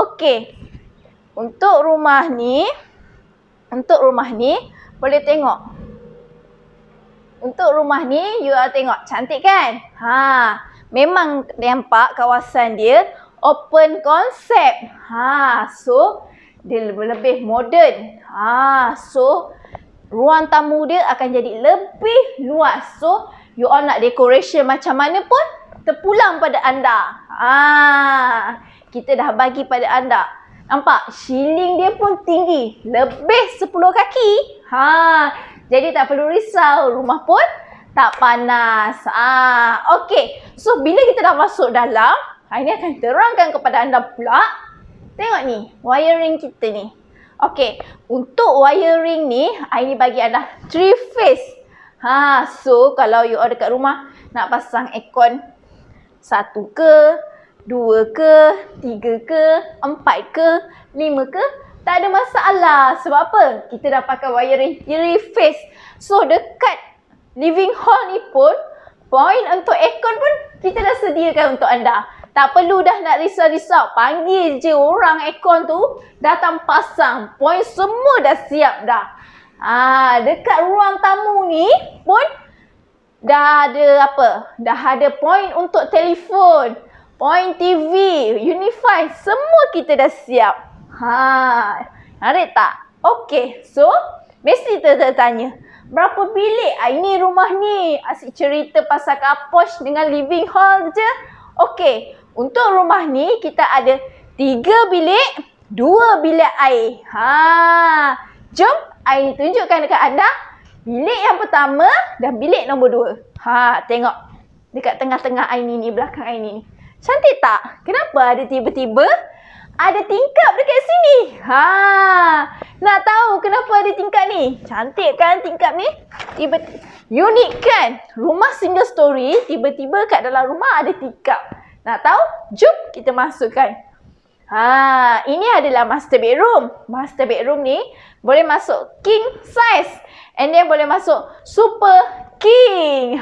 Okey. Untuk rumah ni, Untuk rumah ni, boleh tengok. Untuk rumah ni, you tengok. Cantik kan? Memang nampak kawasan dia open concept. So, dia lebih moden. So, ruang tamu dia akan jadi lebih luas. So, you all nak decoration macam mana pun, terpulang pada anda. Kita dah bagi pada anda. Nampak? Ceiling dia pun tinggi. Lebih 10 kaki. Jadi tak perlu risau. Rumah pun tak panas. Okey. So, bila kita dah masuk dalam, ini akan terangkan kepada anda pula. Tengok ni, wiring kita ni. Okey. Untuk wiring ni, ini bagi anda 3 phase. So, kalau you all dekat rumah, nak pasang aircon 1 ke, 2 ke, 3 ke, 4 ke, 5 ke, tak ada masalah. Sebab apa? Kita dah pakai wiring 3 phase. So, dekat living hall ni pun, point untuk aircon pun kita dah sediakan untuk anda. Tak perlu dah nak risau-risau. Panggil je orang aircon tu, datang pasang. Point semua dah siap dah. Dekat ruang tamu ni pun, dah ada apa? Dah ada point untuk telefon. Point TV, Unify, semua kita dah siap. Menarik tak? Okey, so mesti tertanya, berapa bilik ini rumah ni? Asyik cerita pasal carport dengan living hall je. Okey, untuk rumah ni kita ada 3 bilik, 2 bilik air. Jom, I tunjukkan dekat anda bilik yang pertama dan bilik nombor 2. Tengok dekat tengah-tengah I ni, belakang I ni. Cantik tak? Kenapa ada tiba-tiba ada tingkap dekat sini? Nak tahu kenapa ada tingkap ni? Cantik kan tingkap ni? Unik kan? Rumah single story, tiba-tiba kat dalam rumah ada tingkap. Nak tahu? Jom kita masukkan. Ini adalah master bedroom. Master bedroom ni boleh masuk king size. And then boleh masuk super king.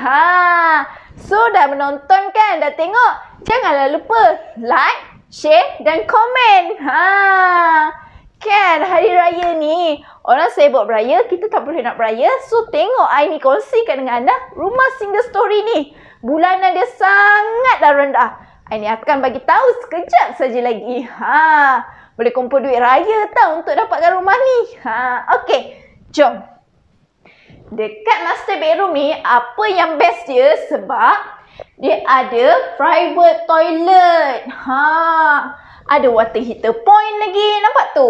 So dah menonton kan? Dah tengok? Janganlah lupa like, share dan komen. Kan hari raya ni orang sibuk beraya, kita tak boleh nak beraya. So tengok I ni kongsikan dengan anda rumah single story ni. Bulanan dia sangatlah rendah. I ni akan bagi tahu sekejap saja lagi. Boleh kumpul duit raya tau untuk dapatkan rumah ni. Okey, jom. Dekat master bedroom ni, apa yang best dia sebab dia ada private toilet. Ada water heater point lagi. Nampak tu?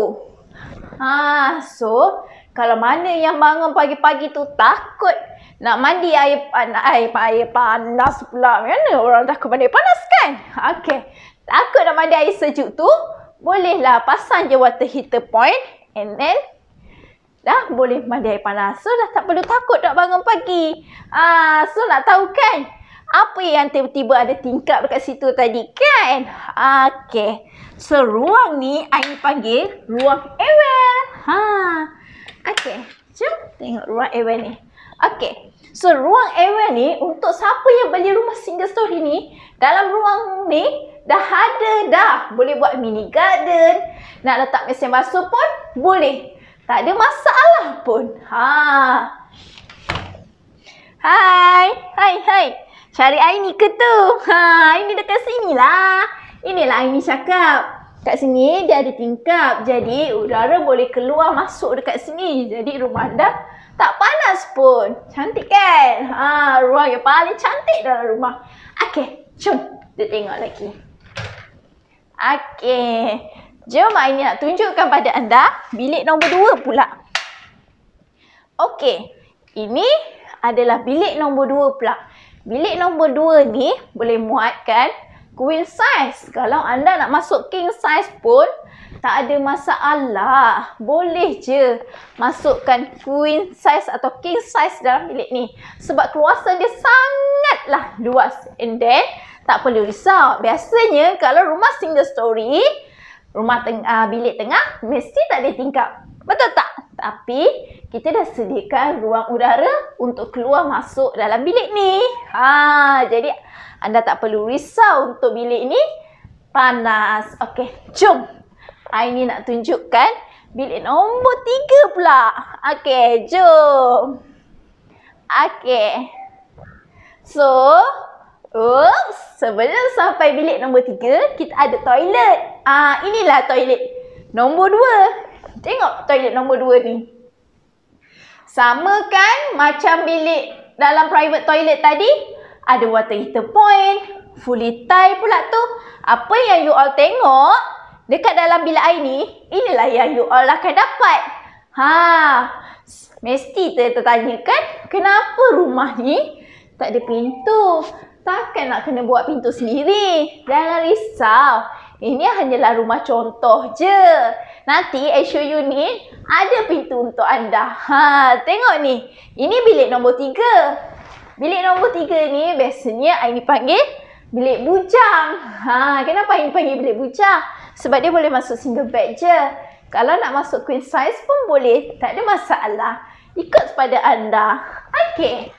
So, kalau mana yang bangun pagi-pagi tu takut nak mandi air panas pula. Mana orang takut mandi air panas kan? Okey. Takut nak mandi air sejuk tu, bolehlah pasang je water heater point. And then, dah boleh mandi air panas. So, dah tak perlu takut nak bangun pagi. So, nak tahu kan? Apa yang tiba-tiba ada tingkap dekat situ tadi kan? Okey. So, ruang ni I panggil ruang Ewel. Okey. Jom tengok ruang Ewel ni. Okey. So, ruang Ewel ni untuk siapa yang beli rumah single story ni, dalam ruang ni dah ada dah. Boleh buat mini garden. Nak letak mesin basuh pun boleh. Tak ada masalah pun. Hai. Cari Aini ke tu? Aini dekat sini lah. Inilah Aini cakap. Kat sini dia ada tingkap. Jadi udara boleh keluar masuk dekat sini. Jadi rumah anda tak panas pun. Cantik kan? Ruang yang paling cantik dalam rumah. Okey, jom kita tengok lagi. Okey. Jom Aini nak tunjukkan pada anda bilik nombor 2 pula. Okey. Ini adalah bilik nombor 2 pula. Bilik nombor 2 ni boleh muatkan queen size. Kalau anda nak masuk king size pun tak ada masalah. Boleh je masukkan queen size atau king size dalam bilik ni. Sebab keluasan dia sangatlah luas. And then tak perlu risau. Biasanya kalau rumah single story, bilik tengah mesti tak ada tingkap. Betul tak? Tapi kita dah sediakan ruang udara untuk keluar masuk dalam bilik ni. Jadi anda tak perlu risau untuk bilik ni panas. Okey, jom. I ni nak tunjukkan bilik nombor 3 pula. Okey, jom. Okey. So, sebelum sampai bilik nombor 3, kita ada toilet. Inilah toilet nombor 2. Tengok toilet nombor 2 ni. Sama kan macam bilik dalam private toilet tadi? Ada water heater point, fully tie pula tu. Apa yang you all tengok dekat dalam bilik air ni, inilah yang you all akan dapat. Mesti tertanya kan, kenapa rumah ni tak ada pintu? Takkan nak kena buat pintu sendiri? Jangan risau. Ini hanyalah rumah contoh je. Nanti I show you ni ada pintu untuk anda. Tengok ni. Ini bilik nombor 3. Bilik nombor 3 ni biasanya I panggil bilik bujang. Kenapa I panggil bilik bujang? Sebab dia boleh masuk single bed je. Kalau nak masuk queen size pun boleh. Tak ada masalah. Ikut pada anda. Okey,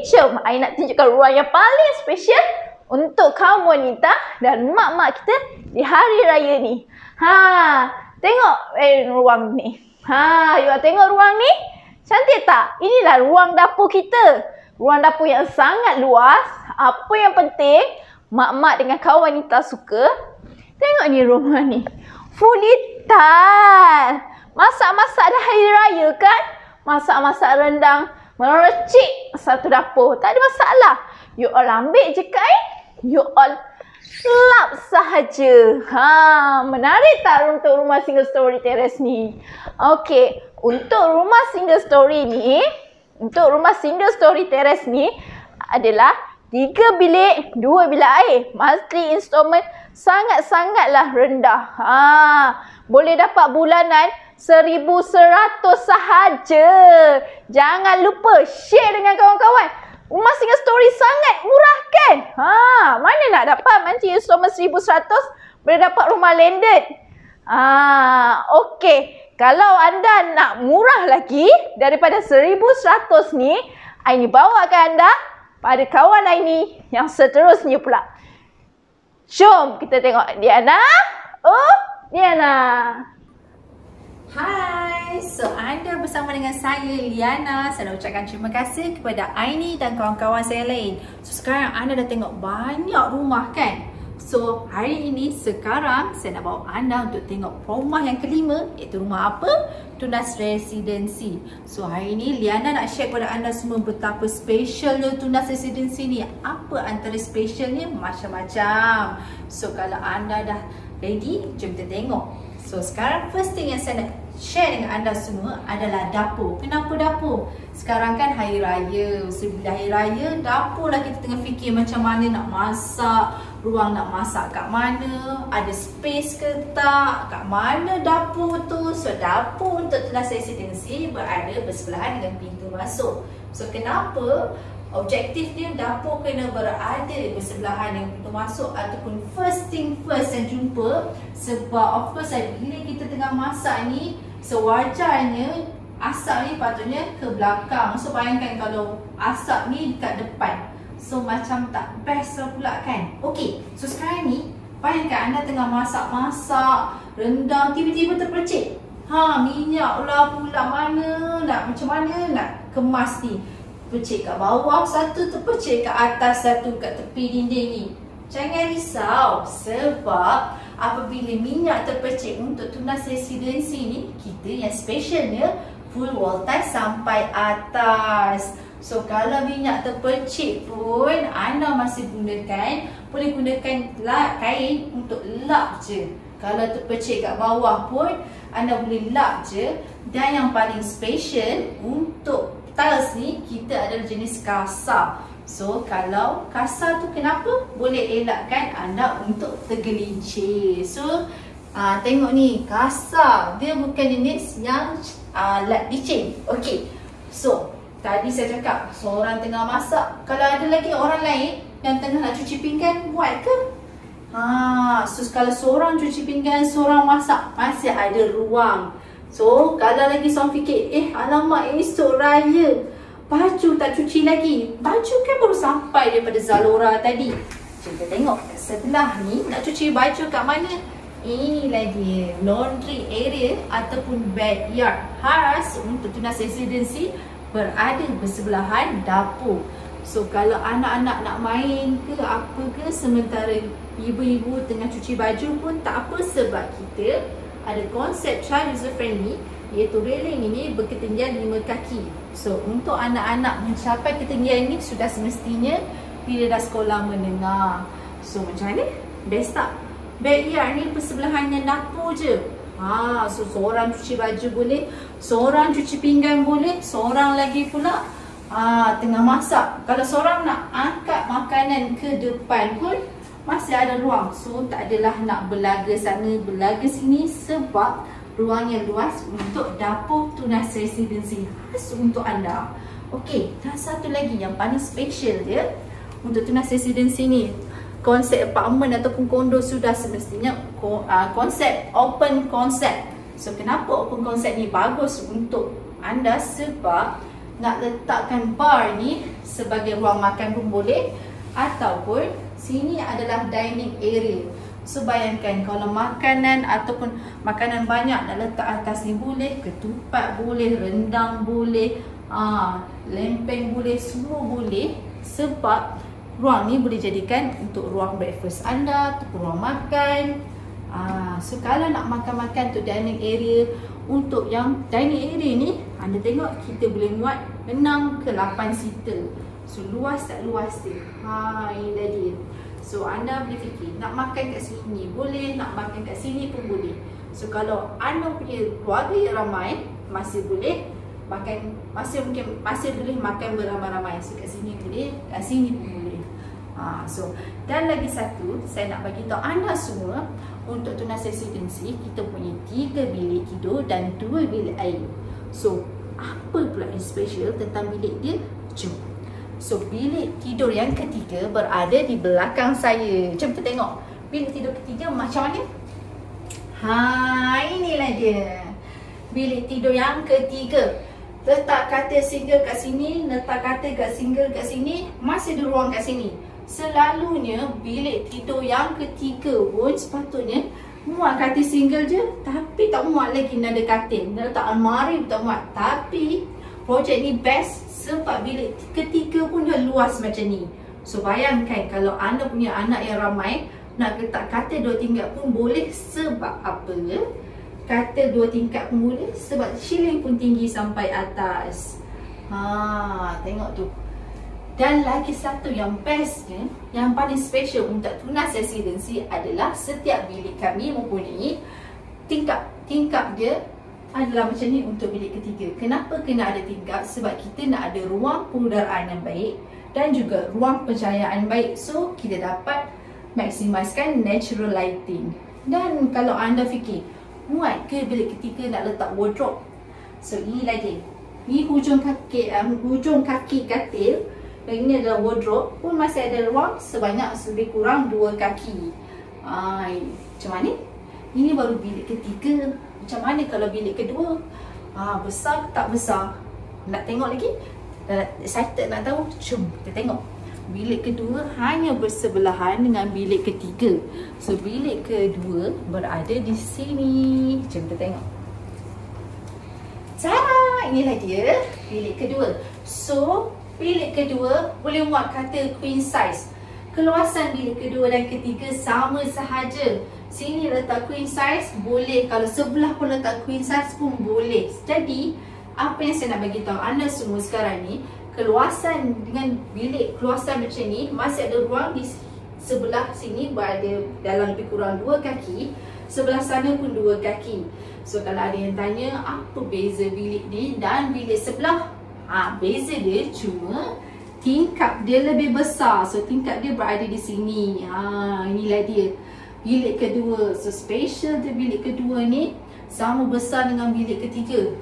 jom. I nak tunjukkan ruang yang paling special untuk kaum wanita dan mak-mak kita di hari raya ni. Tengok ruang ni. You tengok ruang ni? Cantik tak? Inilah ruang dapur kita. Ruang dapur yang sangat luas. Apa yang penting, mak-mak dengan kaum wanita suka. Tengok ni rumah ni. Fully tile. Masak-masak dah hari raya kan? Masak-masak rendang. Mercik satu dapur. Tak ada masalah. You all ambil je kain. You all lap sahaja. Menarik tak untuk rumah single story terrace ni? Okey, untuk rumah single story ni, adalah 3 bilik, 2 bilik air. Monthly installment sangat-sangatlah rendah. Boleh dapat bulanan 1,100 sahaja. Jangan lupa share dengan kawan-kawan. Rumah single story sangat murah kan? Mana nak dapat monthly installment 1,100 boleh dapat rumah landed. Okey, kalau anda nak murah lagi daripada 1,100 ni, I ni bawakan anda pada kawan I ni yang seterusnya pula. Jom kita tengok Diana. Diana. Hai, so anda bersama dengan saya Liana. Saya nak ucapkan terima kasih kepada Aini dan kawan-kawan saya lain. So sekarang anda dah tengok banyak rumah kan? So hari ini sekarang saya nak bawa anda untuk tengok rumah yang kelima, iaitu rumah apa? Tunas Residency. So hari ini Liana nak share kepada anda semua betapa specialnya Tunas Residency ni. Apa antara specialnya? Macam-macam. So kalau anda dah ready, jom kita tengok. So sekarang first thing yang saya nak share dengan anda semua adalah dapur. Kenapa dapur? Sekarang kan hari raya. Sebelum hari raya, dapur lah kita tengah fikir macam mana nak masak, ruang nak masak kat mana, ada space ke tak, kat mana dapur tu. So dapur untuk Tunas Residency berada bersebelahan dengan pintu masuk. So kenapa? Objektif dia dapur kena berada bersebelahan dengan pintu masuk ataupun first thing first yang jumpa. Sebab of course bila kita tengah masak ni, sewajarnya asap ni patutnya ke belakang. So bayangkan kalau asap ni dekat depan, so macam tak best lah pula kan. Okay, so sekarang ni bayangkan anda tengah masak-masak rendang, tiba-tiba terpercik. Minyak lah pula mana nak, macam mana nak kemas ni. Terpercik kat bawah satu, terpercik kat atas satu, kat tepi dinding ni. Jangan risau, sebab apabila minyak terpercik untuk Tunas Residency ni, kita yang specialnya full wall tile sampai atas. So kalau minyak terpercik pun anda masih gunakan, boleh gunakan kain untuk lap je. Kalau terpercik kat bawah pun anda boleh lap je. Dan yang paling special untuk tiles ni, kita adalah jenis kasar. So kalau kasar tu kenapa? Boleh elakkan anda untuk tergelincir. So tengok ni, kasar. Dia bukan jenis yang licin. Okay, so tadi saya cakap seorang tengah masak. Kalau ada lagi orang lain yang tengah nak cuci pinggan, buat ke? So kalau seorang cuci pinggan, seorang masak, masih ada ruang. So kalau lagi seorang fikir, alamak esok raya, baju tak cuci lagi. Baju kan baru sampai daripada Zalora tadi. Kita tengok kat sebelah ni, nak cuci baju kat mana? Inilah dia laundry area ataupun backyard khas untuk tunas residensi berada bersebelahan dapur. So kalau anak-anak nak main ke apa ke sementara ibu-ibu tengah cuci baju pun tak apa, sebab kita ada konsep child user friendly, iaitu railing ini berketinggian 5 kaki. So untuk anak-anak mencapai ketinggian ini sudah semestinya bila dah sekolah menengah. So macam mana? Best tak? Backyard ni bersebelahannya dapur je. So seorang cuci baju boleh, seorang cuci pinggan boleh, seorang lagi pula tengah masak. Kalau seorang nak angkat makanan ke depan pun masih ada ruang. So tak adalah nak berlaga sana berlaga sini, sebab ruangnya luas untuk dapur tunas residensi khas untuk anda. Okey, dan satu lagi yang paling special dia untuk tunas residensi ni, konsep apartment ataupun kondo sudah semestinya konsep open concept. So kenapa open concept ni bagus untuk anda? Sebab nak letakkan bar ni sebagai ruang makan pun boleh, ataupun sini adalah dining area. So bayangkan kalau makanan ataupun makanan banyak nak letak atas ni boleh, ketupat boleh, rendang boleh, lempeng boleh, semua boleh, sebab ruang ni boleh jadikan untuk ruang breakfast anda ataupun ruang makan. So kalau nak makan-makan untuk dining area, untuk yang dining area ni anda tengok kita boleh muat 6 ke 8 seater. So luas tak luas dia. Ini dah dia. So anda boleh fikir nak makan kat sini boleh, nak makan kat sini pun boleh. So kalau anda punya keluarga yang ramai, masih boleh makan, masih boleh makan beramai-ramai. So kat sini boleh, kat sini pun boleh. So dan lagi satu saya nak bagi tahu anda semua, untuk tunas residensi kita punya 3 bilik tidur dan 2 bilik air. So apa pula yang special tentang bilik dia? Jom. So bilik tidur yang ketiga berada di belakang saya. Jom kita tengok bilik tidur ketiga macam mana. Inilah dia bilik tidur yang ketiga. Letak katil single kat sini, letak katil kat single kat sini, masih ada ruang kat sini. Selalunya bilik tidur yang ketiga pun sepatutnya muat katil single je, tapi tak muat lagi nak ada katil. Nak letak almari pun tak muat. Tapi projek ni best sebab bilik ketiga pun dah luas macam ni. So bayangkan kalau anda punya anak yang ramai, nak letak katil 2 tingkat pun boleh. Sebab apa? Katil 2 tingkat pun boleh sebab ceiling pun tinggi sampai atas. Tengok tu. Dan lagi satu yang bestnya, yang paling special untuk tunas residensi adalah setiap bilik kami mempunyai tingkap. Tingkap dia adalah macam ni untuk bilik ketiga. Kenapa kena ada tingkap? Sebab kita nak ada ruang pengudaraan yang baik dan juga ruang pencahayaan baik. So kita dapat maksimalkan natural lighting. Dan kalau anda fikir, muat ke bilik ketiga nak letak wardrobe? So inilah dia. Ni hujung kaki katil. Dan ini adalah wardrobe, pun masih ada ruang sebanyak lebih kurang 2 kaki. Macam mana? Ini baru bilik ketiga. Macam mana kalau bilik kedua? Besar ke tak besar? Nak tengok lagi? Excited nak tahu? Jom kita tengok. Bilik kedua hanya bersebelahan dengan bilik ketiga. So bilik kedua berada di sini. Jom kita tengok. Inilah dia bilik kedua. So bilik kedua boleh muat katil queen size. Keluasan bilik kedua dan ketiga sama sahaja. Sini letak queen size boleh, kalau sebelah pun letak queen size pun boleh. Jadi apa yang saya nak bagi tahu anda semua sekarang ni, keluasan dengan bilik keluasan macam ni, masih ada ruang di sebelah sini berada dalam lebih kurang 2 kaki, sebelah sana pun 2 kaki. So kalau ada yang tanya apa beza bilik ni dan bilik sebelah, beza dia cuma tingkap dia lebih besar. So tingkap dia berada di sini. Inilah dia bilik kedua. So special dia bilik kedua ni sama besar dengan bilik ketiga.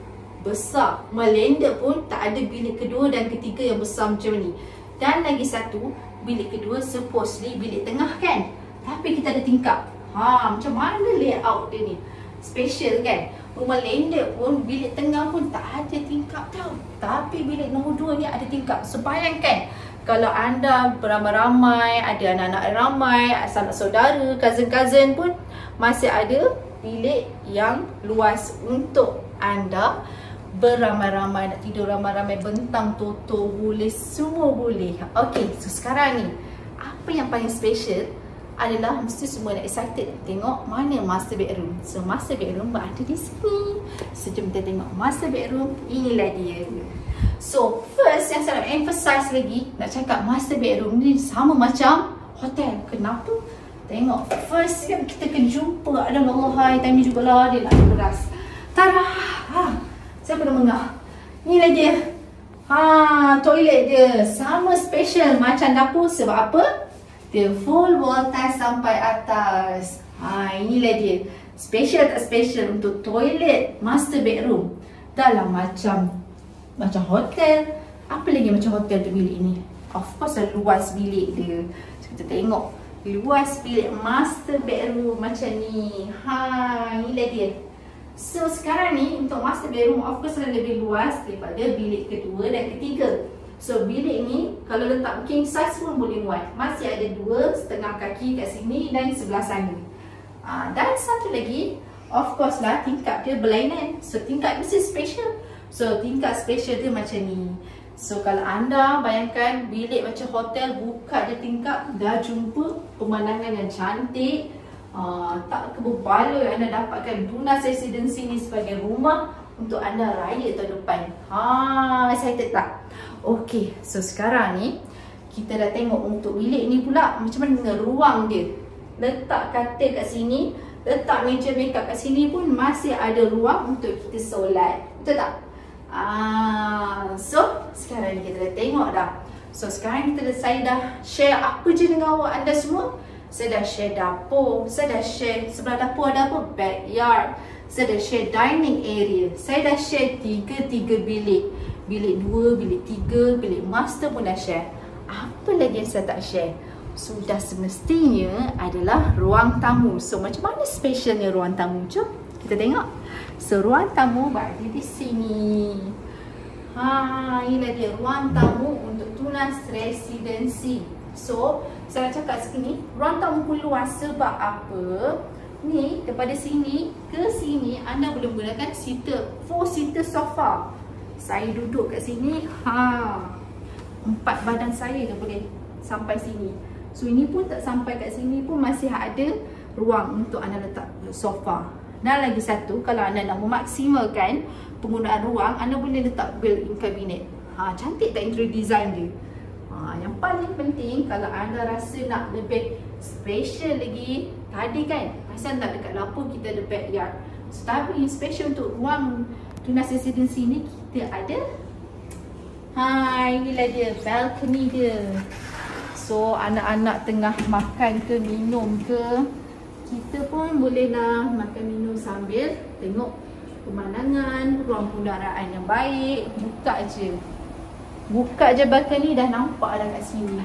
Besar. Melendek pun tak ada bilik kedua dan ketiga yang besar macam ni. Dan lagi satu, bilik kedua supposedly bilik tengah kan, tapi kita ada tingkap. Macam mana layout dia ni? Special kan? Rumah landed pun bilik tengah pun tak ada tingkap tau, tapi bilik nombor 2 ni ada tingkap. So bayangkan kalau anda beramai-ramai, ada anak-anak ramai, sanak saudara, cousin-cousin pun masih ada bilik yang luas untuk anda beramai-ramai, nak tidur ramai-ramai, bentang tutup boleh, semua boleh. Okey, so sekarang ni apa yang paling special adalah mesti semua nak excited tengok mana master bedroom. So master bedroom berada di sini. So jom kita tengok master bedroom. Inilah dia. So first yang saya nak emphasize lagi, nak cakap master bedroom ni sama macam hotel. Kenapa? Tengok first yang kita akan jumpa ada Allah, time ni jugalah dia nak ada beras. Tara. Siapa dah mengah? Inilah dia. Toilet dia sama special macam dapur. Sebab apa? Dia full wall tile sampai atas. Inilah dia. Special tak special untuk toilet master bedroom. Dalam macam hotel. Apa lagi macam hotel tu bilik ni? Of course luas bilik dia. So, kita tengok luas bilik master bedroom macam ni. Inilah dia. So sekarang ni untuk master bedroom of course lebih luas daripada bilik kedua dan ketiga. So bilik ni kalau letak king size pun boleh muat. Masih ada 2,5 kaki kat sini dan sebelah sana. Dan satu lagi, of course lah tingkap dia berlainan. So tingkap mesti special. So tingkap special dia macam ni. So kalau anda bayangkan bilik macam hotel, buka je tingkap, dah jumpa pemandangan yang cantik. Tak keberbaloi anda dapatkan Tunas Residency ni sebagai rumah untuk anda raya tahun depan. Excited tak? Okey, so sekarang ni kita dah tengok untuk bilik ni pula macam mana ruang dia. Letak katil kat sini, letak meja makeup kat sini pun masih ada ruang untuk kita solat. Betul tak? So sekarang ni kita dah tengok dah. So sekarang saya dah share apa je dengan awak anda semua. Saya dah share dapur, saya dah share sebelah dapur ada apa? Backyard. Saya dah share dining area. Saya dah share tiga bilik. Bilik 2, bilik 3, bilik master pun dah share. Apa lagi yang saya tak share? Sudah semestinya adalah ruang tamu. So macam mana specialnya ruang tamu? Jom kita tengok. So ruang tamu berada di sini. Inilah dia ruang tamu untuk Tunas Residency. So saya cakap segini, ruang tamu pun luas sebab apa? Ni daripada sini ke sini anda boleh menggunakan seater, 4-seater sofa. Saya duduk kat sini, 4 badan saya dah boleh sampai sini. So ini pun tak sampai kat sini pun masih ada ruang untuk anda letak sofa. Dan lagi satu, kalau anda nak memaksimalkan penggunaan ruang, anda boleh letak built-in cabinet. Cantik tak interior design dia? Yang paling penting kalau anda rasa nak lebih special lagi, tadi kan pasal tak dekat dapur kita ada backyard. So, tapi special untuk ruang Tunas Residency ni kita ada inilah dia balcony dia. So anak-anak tengah makan ke minum ke, kita pun boleh lah makan minum sambil tengok pemandangan, ruang kenderaan yang baik. Buka je balcony dah nampak dah kat sini.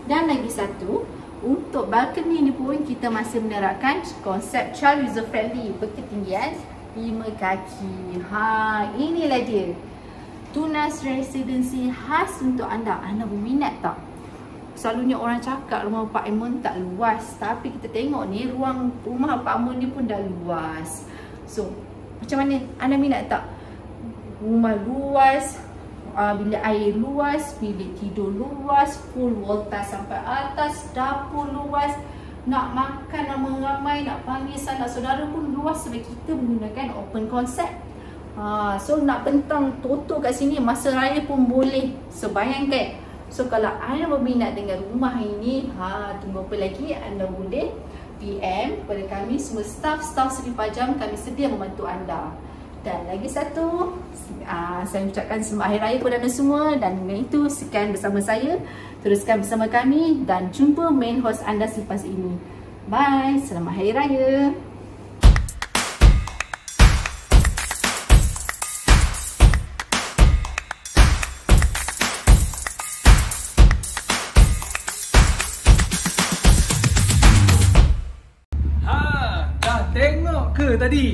Dan lagi satu, untuk balcony ni pun kita masih menerapkan konsep child user friendly, berketinggian 5 kaki. Inilah dia Tunas Residency khas untuk anda. Anda berminat tak? Selalunya orang cakap rumah apartmen tak luas, tapi kita tengok ni ruang rumah apartmen ni pun dah luas. So macam mana? Anda minat tak? Rumah luas, bilik air luas, bilik tidur luas, full wall tile sampai atas, dapur luas, nak makan ramai-ramai, nak panggil sanak saudara pun luas sebab kita menggunakan open concept. So nak bentang toto kat sini masa raya pun boleh. So bayangkan. So kalau anda berminat dengan rumah ini, tunggu apa lagi? Anda boleh PM kepada kami semua staff Seri Pajam, kami sedia membantu anda. Dan lagi satu, saya ucapkan selamat Hari Raya kepada anda semua. Dan dengan itu, sekian bersama saya. Teruskan bersama kami dan jumpa main host anda selepas ini. Bye, selamat Hari Raya.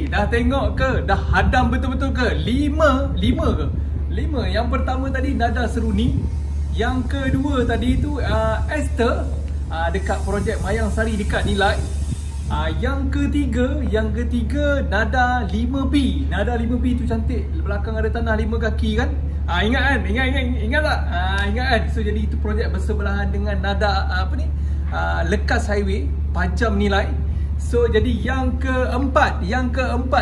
Dah tengok ke? Dah hadam betul-betul ke? 5 ke? 5. Yang pertama tadi Nada Seruni. Yang kedua tadi tu Esther dekat projek Mayang Sari dekat Nilai. Yang ketiga Nada 5B. Nada 5B tu cantik, belakang ada tanah 5 kaki kan. Ingat kan? Ingat tak? Ingat kan? So jadi itu projek bersebelahan dengan Nada Lekas Highway, Pajam Nilai. So jadi yang keempat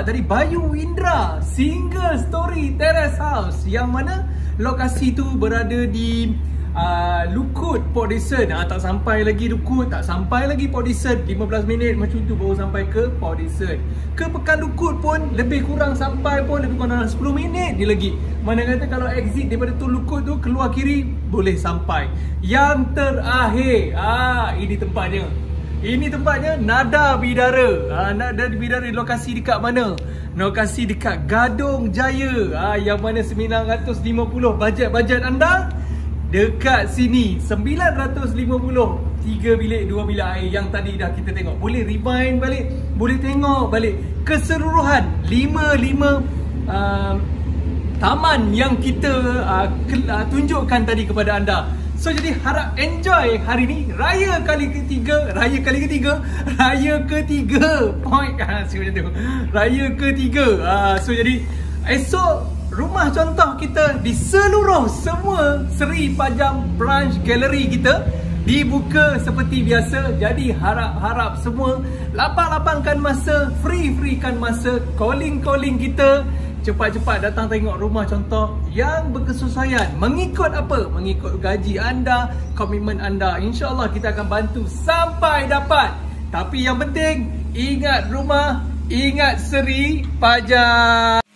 tadi Bayu Indra Single Story Terrace House, yang mana lokasi tu berada di Lukut, Port Dickson. Tak sampai lagi Lukut, tak sampai lagi Port Dickson, 15 minit macam tu baru sampai ke Port Dickson. Ke Pekan Lukut pun lebih kurang sampai pun lebih kurang dalam 10 minit dia lagi. Mana kata kalau exit daripada tu Lukut tu keluar kiri boleh sampai. Yang terakhir, ini tempatnya. Ini tempatnya Nada Bidara. Nada Bidara lokasi dekat mana? Lokasi dekat Gadong Jaya. Yang mana 950 bajet anda dekat sini. 950 3 bilik 2 bilik air yang tadi dah kita tengok. Boleh rewind balik, boleh tengok balik keseluruhan 5 taman yang kita tunjukkan tadi kepada anda. So jadi harap enjoy hari ni raya kali ketiga point raya ketiga. So jadi esok rumah contoh kita di seluruh semua Seri Pajam branch gallery kita dibuka seperti biasa. Jadi harap semua lapangkan masa, freekan masa, calling kita, cepat-cepat datang tengok rumah contoh yang berkesesuaian mengikut apa? Mengikut gaji anda, komitmen anda. InsyaAllah kita akan bantu sampai dapat. Tapi yang penting ingat rumah, ingat Seri Pajam.